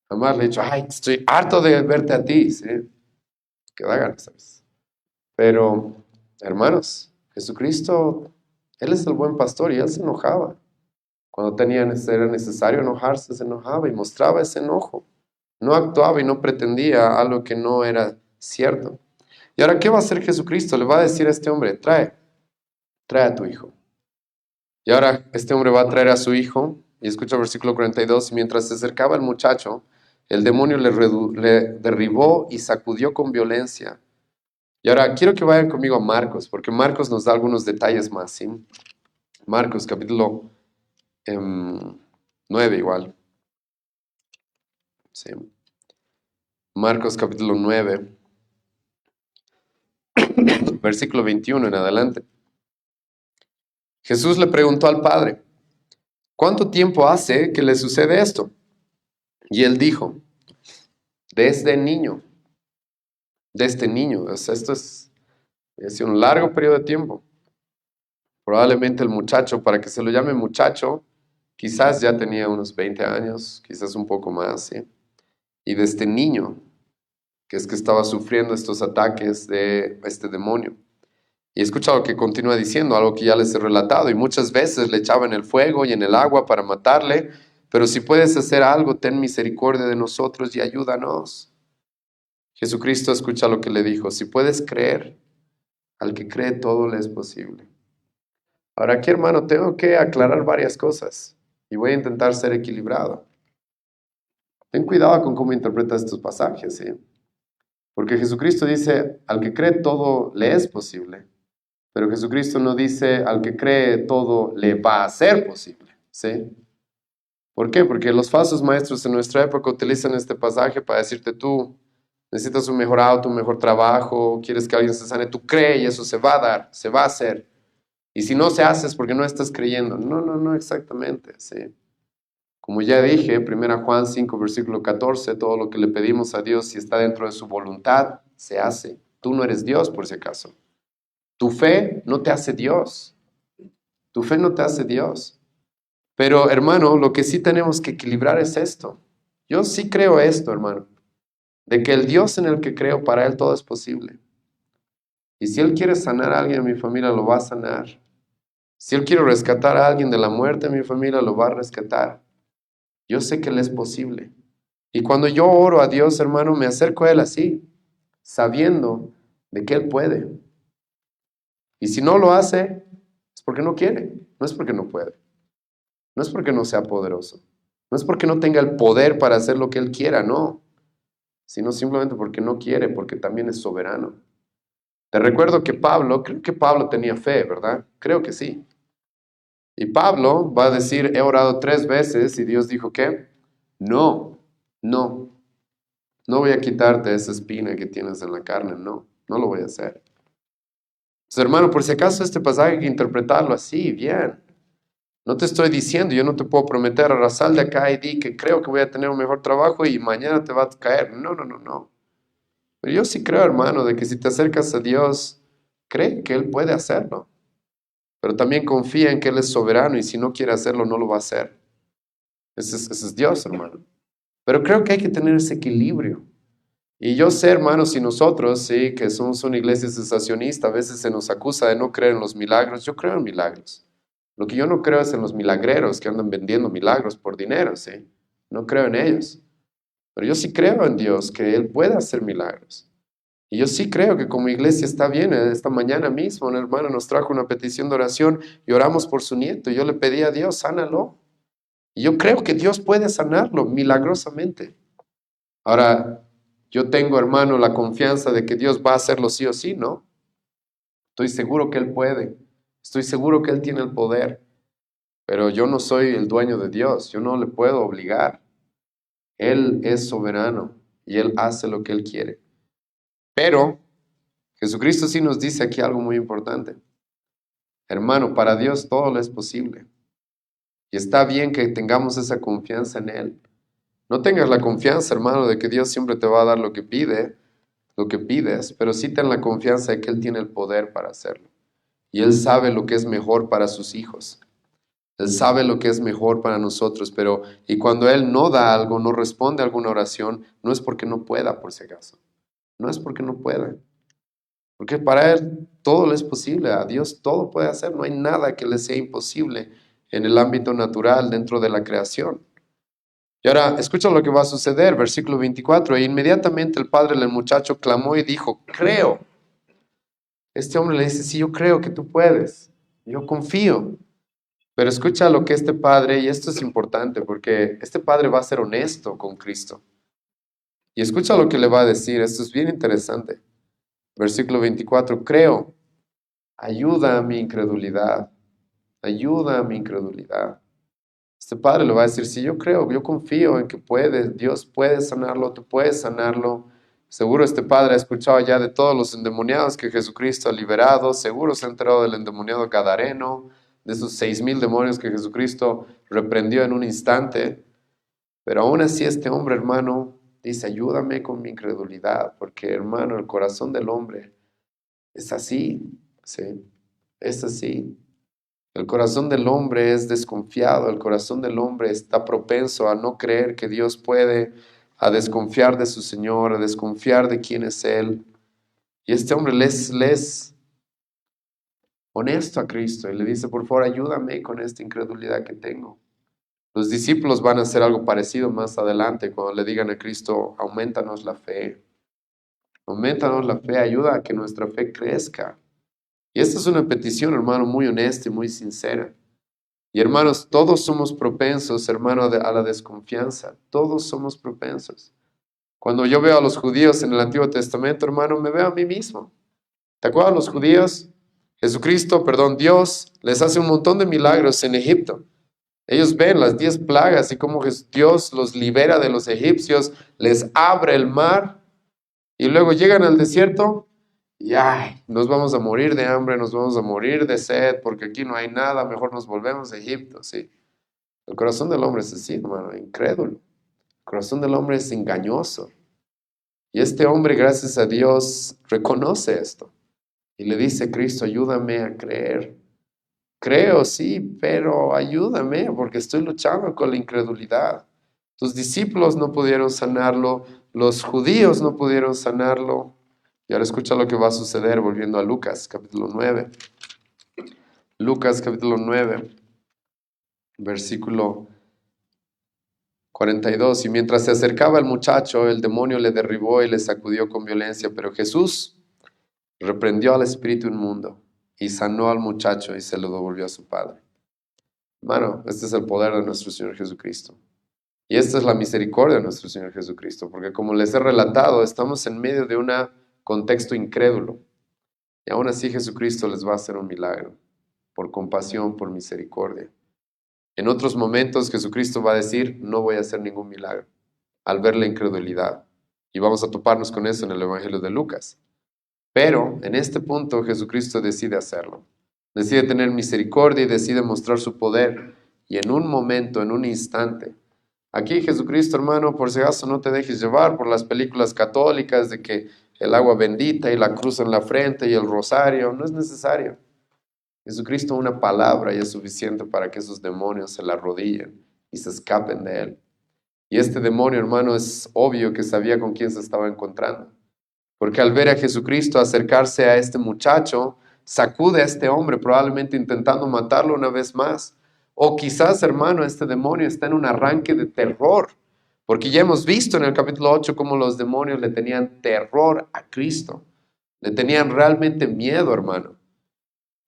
Jamás le he dicho, ay, estoy harto de verte a ti, ¿sí? Que da ganas, ¿sabes? Pero, hermanos, Jesucristo, Él es el buen pastor y Él se enojaba. Cuando era necesario enojarse, se enojaba y mostraba ese enojo. No actuaba y no pretendía algo que no era cierto. ¿Y ahora qué va a hacer Jesucristo? Le va a decir a este hombre, trae a tu hijo. Y ahora este hombre va a traer a su hijo, y escucha el versículo 42, y mientras se acercaba el muchacho, el demonio le derribó y sacudió con violencia. Y ahora quiero que vayan conmigo a Marcos, porque Marcos nos da algunos detalles más, ¿sí? Marcos, capítulo 9 igual. Sí. Marcos, capítulo 9, versículo 21 en adelante. Jesús le preguntó al Padre, ¿cuánto tiempo hace que le sucede esto? Y él dijo, desde niño, O sea, esto es un largo periodo de tiempo. Probablemente el muchacho, para que se lo llame muchacho, quizás ya tenía unos 20 años, quizás un poco más, ¿sí? Y de este niño, que es que estaba sufriendo estos ataques de este demonio. Y escucha lo que continúa diciendo, algo que ya les he relatado, y muchas veces le echaban el fuego y en el agua para matarle, pero si puedes hacer algo, ten misericordia de nosotros y ayúdanos. Jesucristo escucha lo que le dijo, si puedes creer, al que cree todo le es posible. Ahora aquí, hermano, tengo que aclarar varias cosas y voy a intentar ser equilibrado. Ten cuidado con cómo interpretas estos pasajes, ¿sí? Porque Jesucristo dice, al que cree todo le es posible. Pero Jesucristo no dice, al que cree todo le va a ser posible, ¿sí? ¿Por qué? Porque los falsos maestros en nuestra época utilizan este pasaje para decirte tú, necesitas un mejor auto, un mejor trabajo, quieres que alguien se sane, tú cree y eso se va a dar, se va a hacer. Y si no se hace es porque no estás creyendo. No exactamente, ¿sí? Como ya dije, 1 Juan 5, versículo 14, todo lo que le pedimos a Dios, si está dentro de su voluntad, se hace. Tú no eres Dios, por si acaso. Tu fe no te hace Dios. Tu fe no te hace Dios. Pero, hermano, lo que sí tenemos que equilibrar es esto. Yo sí creo esto, hermano, de que el Dios en el que creo, para Él todo es posible. Y si Él quiere sanar a alguien en mi familia, lo va a sanar. Si Él quiere rescatar a alguien de la muerte en mi familia, lo va a rescatar. Yo sé que Él es posible. Y cuando yo oro a Dios, hermano, me acerco a Él así, sabiendo de que Él puede. Y si no lo hace, es porque no quiere, no es porque no puede. No es porque no sea poderoso. No es porque no tenga el poder para hacer lo que Él quiera, no. Sino simplemente porque no quiere, porque también es soberano. Te recuerdo que creo que Pablo tenía fe, ¿verdad? Creo que sí. Y Pablo va a decir, he orado 3 veces y Dios dijo, ¿qué? No voy a quitarte esa espina que tienes en la carne, no lo voy a hacer. Entonces, hermano, por si acaso este pasaje hay que interpretarlo así, bien. No te estoy diciendo, yo no te puedo prometer, ahora sal de acá y di que creo que voy a tener un mejor trabajo y mañana te va a caer. No, no, no, no. Pero yo sí creo, hermano, de que si te acercas a Dios, cree que Él puede hacerlo. Pero también confía en que Él es soberano y si no quiere hacerlo, no lo va a hacer. Ese es Dios, hermano. Pero creo que hay que tener ese equilibrio. Y yo sé, hermanos, si nosotros, sí, que somos una iglesia sensacionista, a veces se nos acusa de no creer en los milagros. Yo creo en milagros. Lo que yo no creo es en los milagreros que andan vendiendo milagros por dinero, ¿sí? No creo en ellos. Pero yo sí creo en Dios, que Él puede hacer milagros. Y yo sí creo que como iglesia está bien. Esta mañana mismo un hermano nos trajo una petición de oración y oramos por su nieto. Y yo le pedí a Dios, sánalo. Y yo creo que Dios puede sanarlo milagrosamente. Ahora, yo tengo, hermano, la confianza de que Dios va a hacerlo sí o sí, ¿no? Estoy seguro que Él puede. Estoy seguro que Él tiene el poder. Pero yo no soy el dueño de Dios. Yo no le puedo obligar. Él es soberano y Él hace lo que Él quiere. Pero Jesucristo sí nos dice aquí algo muy importante. Hermano, para Dios todo lo es posible. Y está bien que tengamos esa confianza en Él. No tengas la confianza, hermano, de que Dios siempre te va a dar lo que pides, pero sí ten la confianza de que Él tiene el poder para hacerlo. Y Él sabe lo que es mejor para sus hijos. Él sabe lo que es mejor para nosotros, y cuando Él no da algo, no responde a alguna oración, no es porque no pueda, por si acaso. No es porque no pueda. Porque para Él todo le es posible, a Dios todo puede hacer, no hay nada que le sea imposible en el ámbito natural dentro de la creación. Y ahora, escucha lo que va a suceder, versículo 24. E inmediatamente el padre del muchacho clamó y dijo, creo. Este hombre le dice, sí, yo creo que tú puedes, yo confío. Pero escucha lo que este padre, y esto es importante porque este padre va a ser honesto con Cristo. Y escucha lo que le va a decir, esto es bien interesante. Versículo 24, creo, ayuda a mi incredulidad, ayuda a mi incredulidad. Este padre le va a decir, sí, yo creo, yo confío en que puede, Dios puede sanarlo, tú puedes sanarlo. Seguro este padre ha escuchado ya de todos los endemoniados que Jesucristo ha liberado, seguro se ha enterado del endemoniado Gadareno, de esos 6,000 demonios que Jesucristo reprendió en un instante. Pero aún así este hombre, hermano, dice, ayúdame con mi incredulidad, porque hermano, el corazón del hombre es así, ¿sí? Es así. El corazón del hombre es desconfiado, el corazón del hombre está propenso a no creer que Dios puede, a desconfiar de su Señor, a desconfiar de quién es Él. Y este hombre les honesto a Cristo y le dice, por favor, ayúdame con esta incredulidad que tengo. Los discípulos van a hacer algo parecido más adelante cuando le digan a Cristo, aumentanos la fe, ayuda a que nuestra fe crezca. Y esta es una petición, hermano, muy honesta y muy sincera. Y hermanos, todos somos propensos, hermano, a la desconfianza. Todos somos propensos. Cuando yo veo a los judíos en el Antiguo Testamento, hermano, me veo a mí mismo. ¿Te acuerdas los judíos? Dios les hace un montón de milagros en Egipto. Ellos ven las 10 plagas y cómo Dios los libera de los egipcios, les abre el mar y luego llegan al desierto y ay, nos vamos a morir de hambre, nos vamos a morir de sed porque aquí no hay nada, mejor nos volvemos a Egipto, ¿sí? El corazón del hombre es así, hermano, incrédulo. El corazón del hombre es engañoso. Y este hombre, gracias a Dios, reconoce esto y le dice, Cristo, ayúdame a creer. Creo, sí, pero ayúdame porque estoy luchando con la incredulidad. Tus discípulos no pudieron sanarlo, los judíos no pudieron sanarlo. Y ahora escucha lo que va a suceder volviendo a Lucas, capítulo 9. Lucas, capítulo 9, versículo 42. Y mientras se acercaba el muchacho, el demonio le derribó y le sacudió con violencia, pero Jesús reprendió al espíritu inmundo y sanó al muchacho y se lo devolvió a su padre. Hermano, este es el poder de nuestro Señor Jesucristo. Y esta es la misericordia de nuestro Señor Jesucristo, porque como les he relatado, estamos en medio de un contexto incrédulo. Y aún así Jesucristo les va a hacer un milagro, por compasión, por misericordia. En otros momentos Jesucristo va a decir, no voy a hacer ningún milagro, al ver la incredulidad. Y vamos a toparnos con eso en el Evangelio de Lucas. Pero en este punto Jesucristo decide hacerlo. decide tener misericordia y decide mostrar su poder. Y en un momento, en un instante, aquí Jesucristo, hermano, por si acaso no te dejes llevar por las películas católicas de que el agua bendita y la cruz en la frente y el rosario, no es necesario. Jesucristo, una palabra y es suficiente para que esos demonios se le arrodillen y se escapen de él. Y este demonio, hermano, es obvio que sabía con quién se estaba encontrando. Porque al ver a Jesucristo acercarse a este muchacho, sacude a este hombre, probablemente intentando matarlo una vez más. O quizás, hermano, este demonio está en un arranque de terror. Porque ya hemos visto en el capítulo 8 cómo los demonios le tenían terror a Cristo. Le tenían realmente miedo, hermano.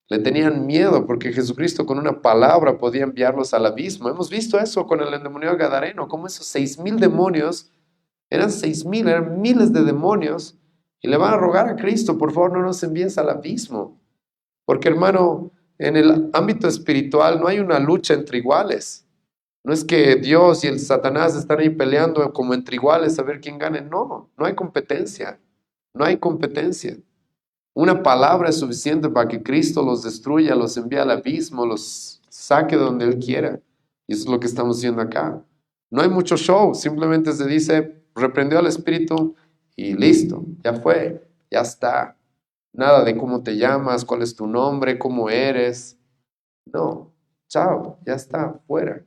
Le tenían miedo porque Jesucristo con una palabra podía enviarlos al abismo. Hemos visto eso con el endemoniado gadareno, como esos 6,000 demonios, eran 6,000, eran miles de demonios, y le van a rogar a Cristo, por favor no nos envíes al abismo. Porque hermano, en el ámbito espiritual no hay una lucha entre iguales. No es que Dios y el Satanás están ahí peleando como entre iguales a ver quién gane. No, no hay competencia. No hay competencia. Una palabra es suficiente para que Cristo los destruya, los envíe al abismo, los saque de donde Él quiera. Y eso es lo que estamos haciendo acá. No hay mucho show, simplemente se dice, reprendió al espíritu y listo, ya fue, ya está. Nada de cómo te llamas, cuál es tu nombre, cómo eres. No, chao, ya está, fuera.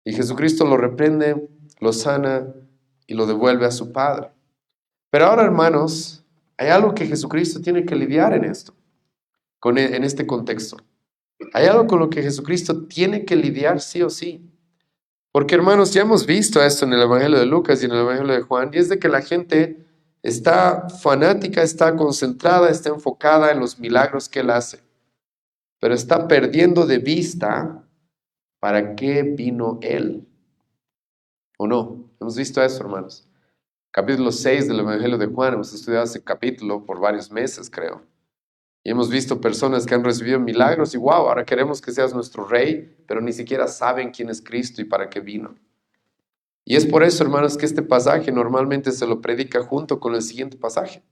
Y Jesucristo lo reprende, lo sana y lo devuelve a su Padre. Pero ahora, hermanos, hay algo que Jesucristo tiene que lidiar en esto, en este contexto. Hay algo con lo que Jesucristo tiene que lidiar sí o sí. Porque, hermanos, ya hemos visto esto en el Evangelio de Lucas y en el Evangelio de Juan, y es de que la gente está fanática, está concentrada, está enfocada en los milagros que Él hace, pero está perdiendo de vista para qué vino Él. ¿O no? Hemos visto eso, hermanos. Capítulo 6 del Evangelio de Juan, hemos estudiado ese capítulo por varios meses, creo. Y hemos visto personas que han recibido milagros y wow, ahora queremos que seas nuestro rey, pero ni siquiera saben quién es Cristo y para qué vino. Y es por eso, hermanos, que este pasaje normalmente se lo predica junto con el siguiente pasaje.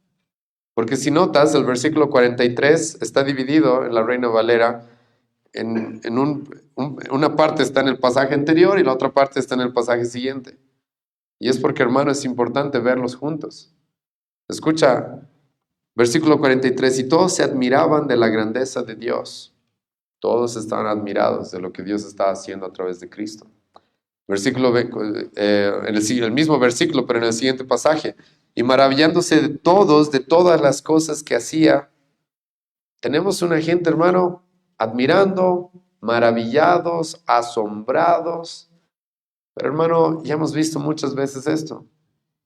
Porque si notas, el versículo 43 está dividido en la Reina Valera, una parte está en el pasaje anterior y la otra parte está en el pasaje siguiente. Y es porque, hermano, es importante verlos juntos. Escucha, versículo 43, y todos se admiraban de la grandeza de Dios. Todos estaban admirados de lo que Dios estaba haciendo a través de Cristo. El mismo versículo, pero en el siguiente pasaje. Y maravillándose de todos, de todas las cosas que hacía. Tenemos una gente, hermano, admirando, maravillados, asombrados. Pero hermano, ya hemos visto muchas veces esto.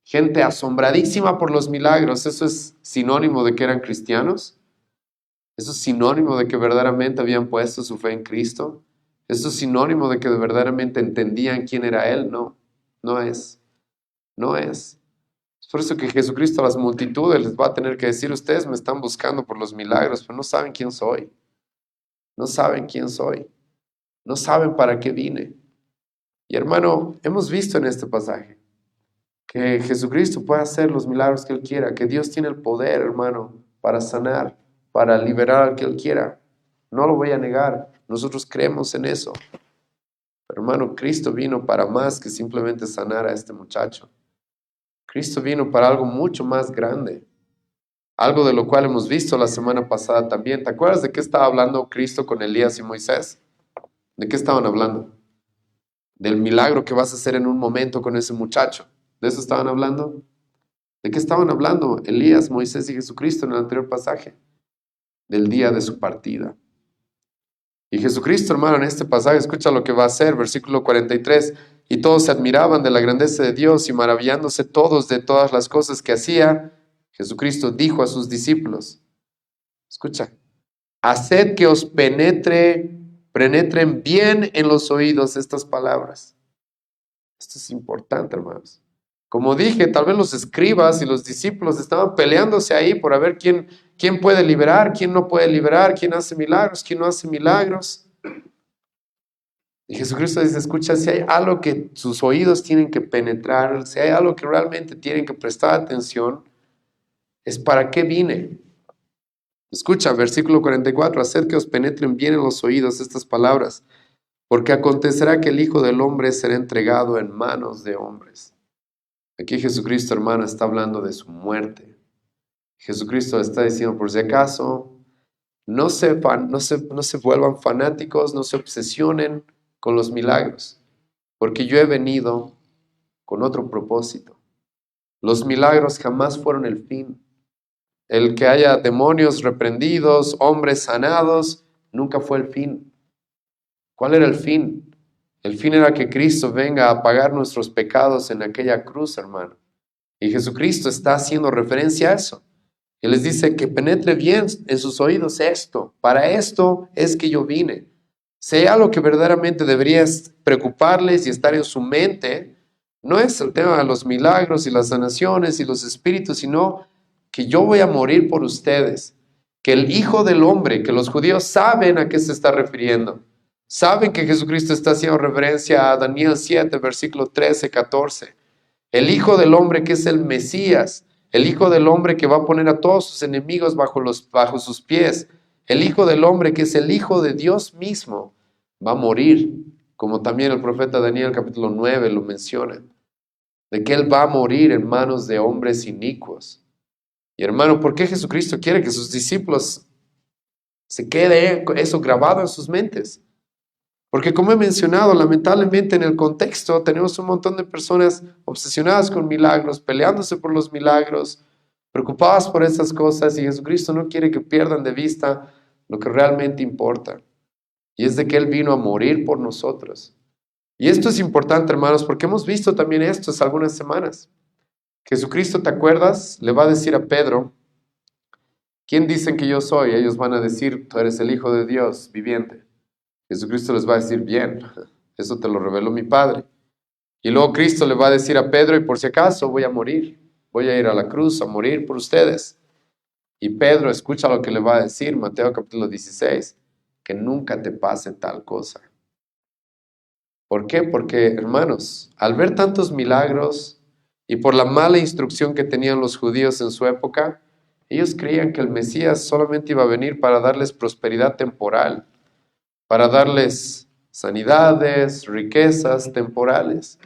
Gente asombradísima por los milagros. ¿Eso es sinónimo de que eran cristianos? ¿Eso es sinónimo de que verdaderamente habían puesto su fe en Cristo? ¿Eso es sinónimo de que verdaderamente entendían quién era Él? No, no es. No es. Es por eso que Jesucristo a las multitudes les va a tener que decir, ustedes me están buscando por los milagros, pero no saben quién soy. No saben quién soy. No saben para qué vine. Y hermano, hemos visto en este pasaje que Jesucristo puede hacer los milagros que Él quiera, que Dios tiene el poder, hermano, para sanar, para liberar al que Él quiera. No lo voy a negar, nosotros creemos en eso. Pero hermano, Cristo vino para más que simplemente sanar a este muchacho. Cristo vino para algo mucho más grande. Algo de lo cual hemos visto la semana pasada también. ¿Te acuerdas de qué estaba hablando Cristo con Elías y Moisés? ¿De qué estaban hablando? Del milagro que vas a hacer en un momento con ese muchacho. ¿De eso estaban hablando? ¿De qué estaban hablando Elías, Moisés y Jesucristo en el anterior pasaje? Del día de su partida. Y Jesucristo, hermano, en este pasaje, escucha lo que va a hacer, versículo 43. Y todos se admiraban de la grandeza de Dios y maravillándose todos de todas las cosas que hacía, Jesucristo dijo a sus discípulos, escucha, haced que os penetren bien en los oídos estas palabras. Esto es importante, hermanos. Como dije, tal vez los escribas y los discípulos estaban peleándose ahí por ver quién puede liberar, quién no puede liberar, quién hace milagros, quién no hace milagros. Y Jesucristo dice, escucha, si hay algo que sus oídos tienen que penetrar, si hay algo que realmente tienen que prestar atención, es para qué vine. Escucha, versículo 44, haced que os penetren bien en los oídos estas palabras, porque acontecerá que el Hijo del Hombre será entregado en manos de hombres. Aquí Jesucristo, hermano, está hablando de su muerte. Jesucristo está diciendo, por si acaso, no se vuelvan fanáticos, no se obsesionen con los milagros, porque yo he venido con otro propósito. Los milagros jamás fueron el fin. El que haya demonios reprendidos, hombres sanados, nunca fue el fin. ¿Cuál era el fin? El fin era que Cristo venga a pagar nuestros pecados en aquella cruz, hermano. Y Jesucristo está haciendo referencia a eso. Y les dice que penetre bien en sus oídos esto. Para esto es que yo vine. Si hay algo que verdaderamente debería preocuparles y estar en su mente, no es el tema de los milagros y las sanaciones y los espíritus, sino que yo voy a morir por ustedes. Que el Hijo del Hombre, que los judíos saben a qué se está refiriendo. Saben que Jesucristo está haciendo referencia a Daniel 7, versículo 13, 14. El Hijo del Hombre que es el Mesías. El Hijo del Hombre que va a poner a todos sus enemigos bajo sus pies. El Hijo del Hombre que es el Hijo de Dios mismo. Va a morir. Como también el profeta Daniel capítulo 9 lo menciona. De que Él va a morir en manos de hombres inicuos. Y hermano, ¿por qué Jesucristo quiere que sus discípulos se quede eso grabado en sus mentes? Porque como he mencionado, lamentablemente en el contexto tenemos un montón de personas obsesionadas con milagros, peleándose por los milagros, preocupadas por esas cosas, y Jesucristo no quiere que pierdan de vista lo que realmente importa. Y es de que Él vino a morir por nosotros. Y esto es importante, hermanos, porque hemos visto también esto hace algunas semanas. Jesucristo, ¿te acuerdas? Le va a decir a Pedro, ¿quién dicen que yo soy? Ellos van a decir, tú eres el Hijo de Dios viviente. Jesucristo les va a decir, bien, eso te lo reveló mi Padre. Y luego Cristo le va a decir a Pedro, y por si acaso voy a morir, voy a ir a la cruz a morir por ustedes. Y Pedro escucha lo que le va a decir, Mateo capítulo 16, que nunca te pase tal cosa. ¿Por qué? Porque, hermanos, al ver tantos milagros y por la mala instrucción que tenían los judíos en su época, ellos creían que el Mesías solamente iba a venir para darles prosperidad temporal, para darles sanidades, riquezas temporales.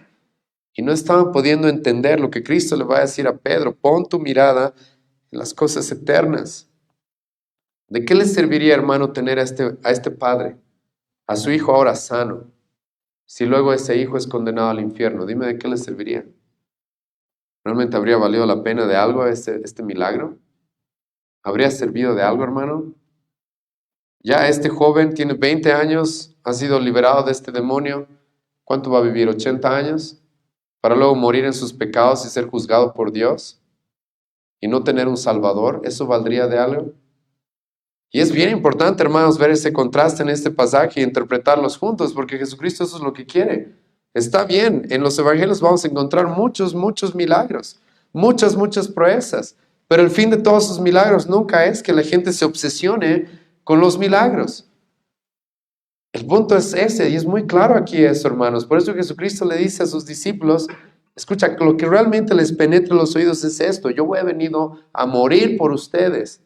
Y no estaban pudiendo entender lo que Cristo le va a decir a Pedro, pon tu mirada en las cosas eternas. ¿De qué les serviría, hermano, tener a este padre, a su hijo ahora sano, si luego ese hijo es condenado al infierno? Dime, ¿de qué les serviría? ¿Realmente habría valido la pena de algo este milagro? ¿Habría servido de algo, hermano? Ya este joven tiene 20 años, ha sido liberado de este demonio. ¿Cuánto va a vivir? ¿80 años? Para luego morir en sus pecados y ser juzgado por Dios y no tener un Salvador. ¿Eso valdría de algo? Y es bien importante, hermanos, ver ese contraste en este pasaje y interpretarlos juntos, porque Jesucristo eso es lo que quiere. Está bien, en los evangelios vamos a encontrar muchos milagros, muchas proezas, pero el fin de todos esos milagros nunca es que la gente se obsesione con los milagros. El punto es ese, y es muy claro aquí eso, hermanos. Por eso Jesucristo le dice a sus discípulos, escucha, lo que realmente les penetra los oídos es esto: yo he venido a morir por ustedes.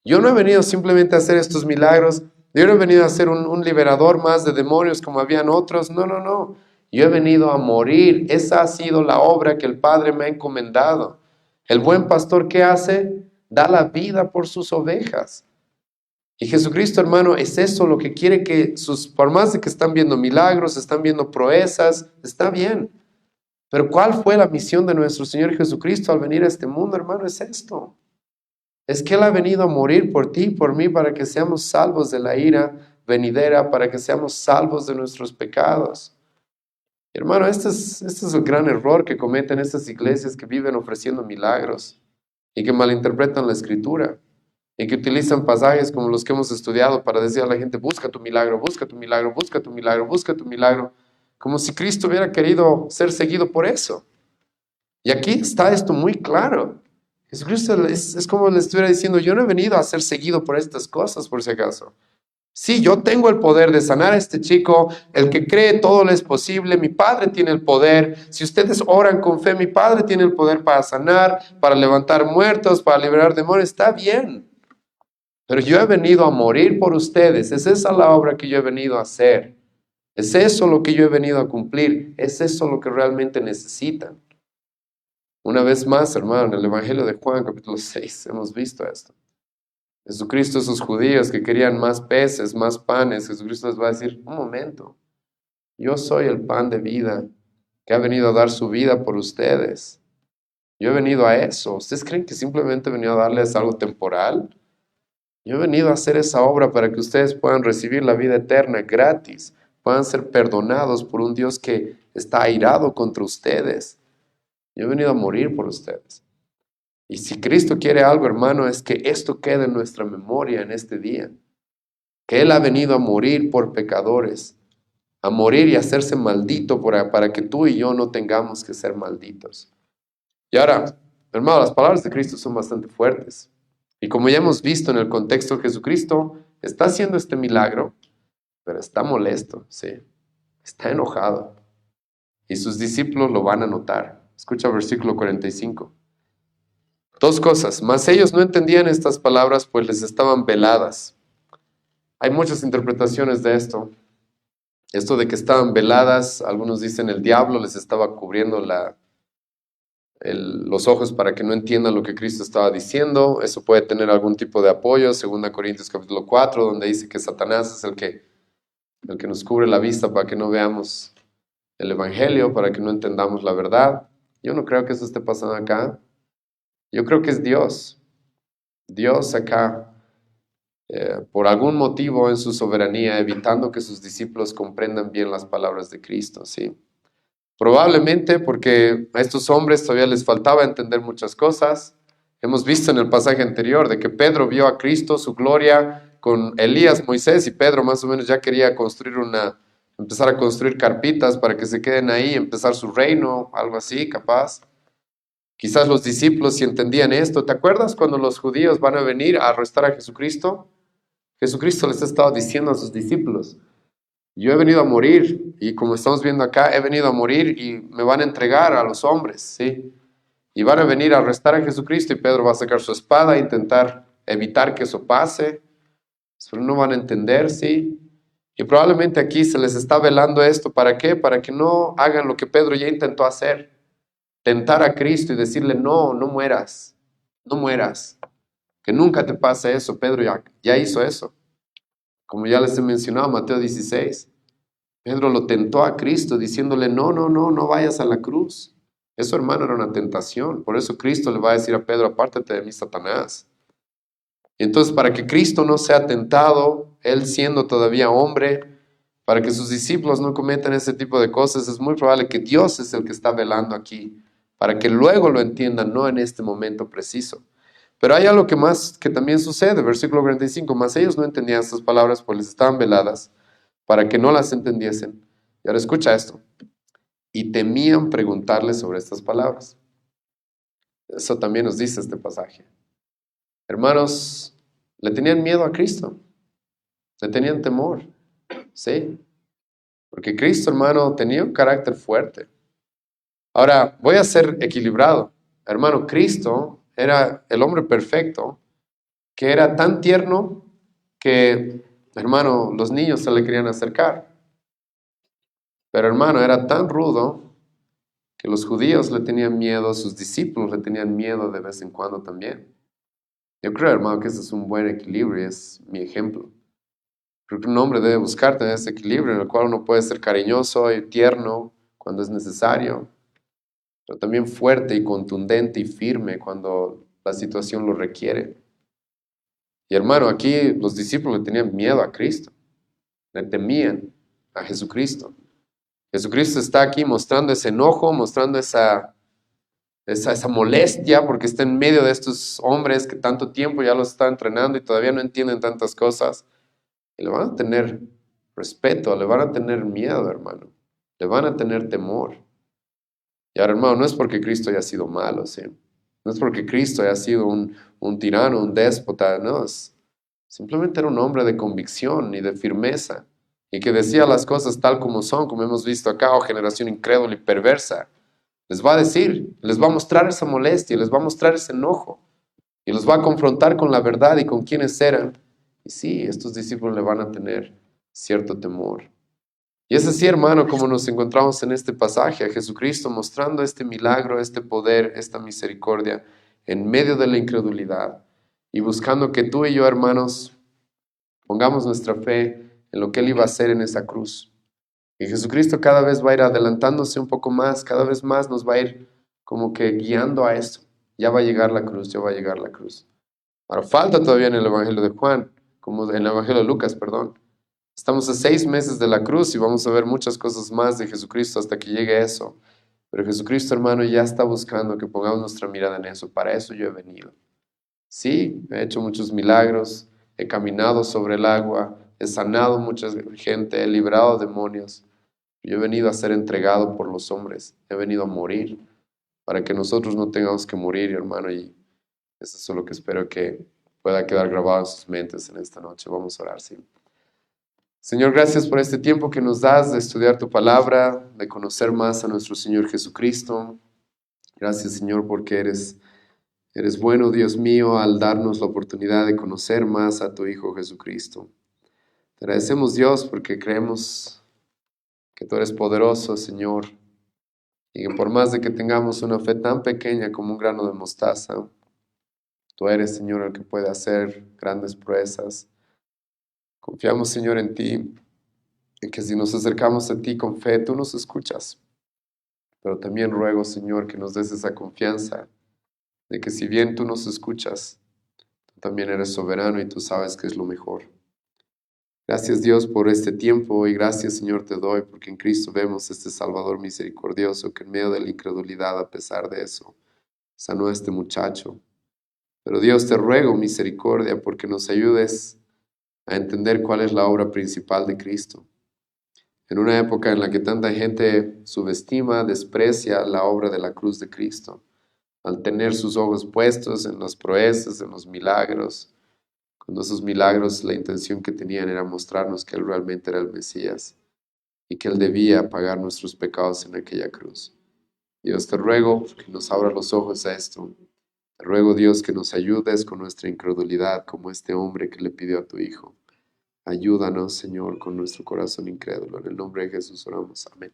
Yo no he venido simplemente a hacer estos milagros, yo no he venido a ser un liberador más de demonios como habían otros, no. Yo he venido a morir. Esa ha sido la obra que el Padre me ha encomendado. El buen pastor, ¿qué hace? Da la vida por sus ovejas. Y Jesucristo, hermano, es eso lo que quiere que por más de que están viendo milagros, están viendo proezas, está bien. Pero ¿cuál fue la misión de nuestro Señor Jesucristo al venir a este mundo, hermano? Es esto. Es que Él ha venido a morir por ti y por mí para que seamos salvos de la ira venidera, para que seamos salvos de nuestros pecados. Hermano, este es el gran error que cometen estas iglesias que viven ofreciendo milagros y que malinterpretan la Escritura y que utilizan pasajes como los que hemos estudiado para decir a la gente, busca tu milagro, busca tu milagro, busca tu milagro, busca tu milagro, como si Cristo hubiera querido ser seguido por eso. Y aquí está esto muy claro. Jesucristo es como le estuviera diciendo, yo no he venido a ser seguido por estas cosas, por si acaso. Sí, yo tengo el poder de sanar a este chico, el que cree todo le es posible, mi Padre tiene el poder. Si ustedes oran con fe, mi Padre tiene el poder para sanar, para levantar muertos, para liberar demonios, está bien. Pero yo he venido a morir por ustedes. Es esa la obra que yo he venido a hacer. Es eso lo que yo he venido a cumplir. Es eso lo que realmente necesitan. Una vez más, hermano, en el Evangelio de Juan, capítulo 6, hemos visto esto. Jesucristo, esos judíos que querían más peces, más panes, Jesucristo les va a decir, un momento, yo soy el pan de vida, que ha venido a dar su vida por ustedes. Yo he venido a eso. ¿Ustedes creen que simplemente he venido a darles algo temporal? Yo he venido a hacer esa obra para que ustedes puedan recibir la vida eterna gratis, puedan ser perdonados por un Dios que está airado contra ustedes. Yo he venido a morir por ustedes. Y si Cristo quiere algo, hermano, es que esto quede en nuestra memoria en este día. Que Él ha venido a morir por pecadores, a morir y a hacerse maldito para que tú y yo no tengamos que ser malditos. Y ahora, hermano, las palabras de Cristo son bastante fuertes. Y como ya hemos visto en el contexto, Jesucristo está haciendo este milagro, pero está molesto, sí, está enojado. Y sus discípulos lo van a notar. Escucha el versículo 45. Dos cosas, mas ellos no entendían estas palabras, pues les estaban veladas. Hay muchas interpretaciones de esto. Esto de que estaban veladas, algunos dicen el diablo les estaba cubriendo los ojos para que no entiendan lo que Cristo estaba diciendo. Eso puede tener algún tipo de apoyo, 2 Corintios capítulo 4, donde dice que Satanás es el que nos cubre la vista para que no veamos el Evangelio, para que no entendamos la verdad. Yo no creo que eso esté pasando acá. Yo creo que es Dios. Dios acá, por algún motivo en su soberanía, evitando que sus discípulos comprendan bien las palabras de Cristo, ¿sí? Probablemente porque a estos hombres todavía les faltaba entender muchas cosas. Hemos visto en el pasaje anterior de que Pedro vio a Cristo, su gloria, con Elías, Moisés, y Pedro más o menos ya quería empezar a construir carpitas para que se queden ahí, empezar su reino, algo así, capaz. Quizás los discípulos si entendían esto. ¿Te acuerdas cuando los judíos van a venir a arrestar a Jesucristo? Jesucristo les ha estado diciendo a sus discípulos, yo he venido a morir, y como estamos viendo acá, he venido a morir y me van a entregar a los hombres, ¿sí? Y van a venir a arrestar a Jesucristo y Pedro va a sacar su espada e intentar evitar que eso pase, pero no van a entender, ¿sí? Y probablemente aquí se les está velando esto, ¿para qué? Para que no hagan lo que Pedro ya intentó hacer, tentar a Cristo y decirle, no, no mueras, no mueras, que nunca te pase eso. Pedro ya hizo eso. Como ya les he mencionado, Mateo 16, Pedro lo tentó a Cristo diciéndole, no, no, no, no vayas a la cruz. Eso, hermano, era una tentación. Por eso Cristo le va a decir a Pedro, apártate de mí, Satanás. Y entonces, para que Cristo no sea tentado, él siendo todavía hombre, para que sus discípulos no cometan ese tipo de cosas, es muy probable que Dios es el que está velando aquí, para que luego lo entiendan, no en este momento preciso. Pero hay algo que también sucede, versículo 45, mas ellos no entendían estas palabras, pues les estaban veladas, para que no las entendiesen. Y ahora escucha esto. Y temían preguntarle sobre estas palabras. Eso también nos dice este pasaje. Hermanos, le tenían miedo a Cristo. Le tenían temor. ¿Sí? Porque Cristo, hermano, tenía un carácter fuerte. Ahora, voy a ser equilibrado. Hermano, Cristo era el hombre perfecto, que era tan tierno que, hermano, los niños se le querían acercar. Pero, hermano, era tan rudo que los judíos le tenían miedo, sus discípulos le tenían miedo de vez en cuando también. Yo creo, hermano, que ese es un buen equilibrio, es mi ejemplo. Creo que un hombre debe buscar tener ese equilibrio en el cual uno puede ser cariñoso y tierno cuando es necesario, pero también fuerte y contundente y firme cuando la situación lo requiere. Y hermano, aquí los discípulos le tenían miedo a Cristo, le temían a Jesucristo. Jesucristo está aquí mostrando ese enojo, mostrando esa molestia, porque está en medio de estos hombres que tanto tiempo ya los está entrenando y todavía no entienden tantas cosas. Y le van a tener respeto, le van a tener miedo, hermano. Le van a tener temor. Y ahora, hermano, no es porque Cristo haya sido malo, ¿sí? No es porque Cristo haya sido un tirano, un déspota, no. Simplemente era un hombre de convicción y de firmeza. Y que decía las cosas tal como son, como hemos visto acá, oh generación incrédula y perversa. Les va a decir, les va a mostrar esa molestia, les va a mostrar ese enojo. y los va a confrontar con la verdad y con quiénes eran. Y sí, estos discípulos le van a tener cierto temor. Y es así, hermano, como nos encontramos en este pasaje, a Jesucristo mostrando este milagro, este poder, esta misericordia en medio de la incredulidad y buscando que tú y yo, hermanos, pongamos nuestra fe en lo que Él iba a hacer en esa cruz. Y Jesucristo cada vez va a ir adelantándose un poco más, cada vez más nos va a ir como que guiando a esto. Ya va a llegar la cruz, ya va a llegar la cruz. Ahora falta todavía en el Evangelio de Juan, como en el Evangelio de Lucas, perdón. Estamos a 6 meses de la cruz y vamos a ver muchas cosas más de Jesucristo hasta que llegue eso. Pero Jesucristo, hermano, ya está buscando que pongamos nuestra mirada en eso. Para eso yo he venido. Sí, he hecho muchos milagros, he caminado sobre el agua, he sanado mucha gente, he librado demonios. Yo he venido a ser entregado por los hombres, he venido a morir para que nosotros no tengamos que morir, hermano, y eso es lo que espero que pueda quedar grabado en sus mentes en esta noche. Vamos a orar, sí. Señor, gracias por este tiempo que nos das de estudiar tu palabra, de conocer más a nuestro Señor Jesucristo. Gracias, Señor, porque eres bueno, Dios mío, al darnos la oportunidad de conocer más a tu Hijo Jesucristo. Te agradecemos, Dios, porque creemos que tú eres poderoso, Señor, y que por más de que tengamos una fe tan pequeña como un grano de mostaza, tú eres, Señor, el que puede hacer grandes proezas. Confiamos, Señor, en ti, en que si nos acercamos a ti con fe, tú nos escuchas. Pero también ruego, Señor, que nos des esa confianza de que si bien tú nos escuchas, tú también eres soberano y tú sabes qué es lo mejor. Gracias, Dios, por este tiempo y gracias, Señor, te doy porque en Cristo vemos este Salvador misericordioso que en medio de la incredulidad, a pesar de eso, sanó a este muchacho. Pero Dios, te ruego misericordia porque nos ayudes a entender cuál es la obra principal de Cristo. En una época en la que tanta gente subestima, desprecia la obra de la cruz de Cristo, al tener sus ojos puestos en las proezas, en los milagros, cuando esos milagros la intención que tenían era mostrarnos que Él realmente era el Mesías y que Él debía pagar nuestros pecados en aquella cruz. Dios, te ruego que nos abra los ojos a esto. Te ruego, Dios, que nos ayudes con nuestra incredulidad, como este hombre que le pidió a tu Hijo. Ayúdanos, Señor, con nuestro corazón incrédulo. En el nombre de Jesús oramos. Amén.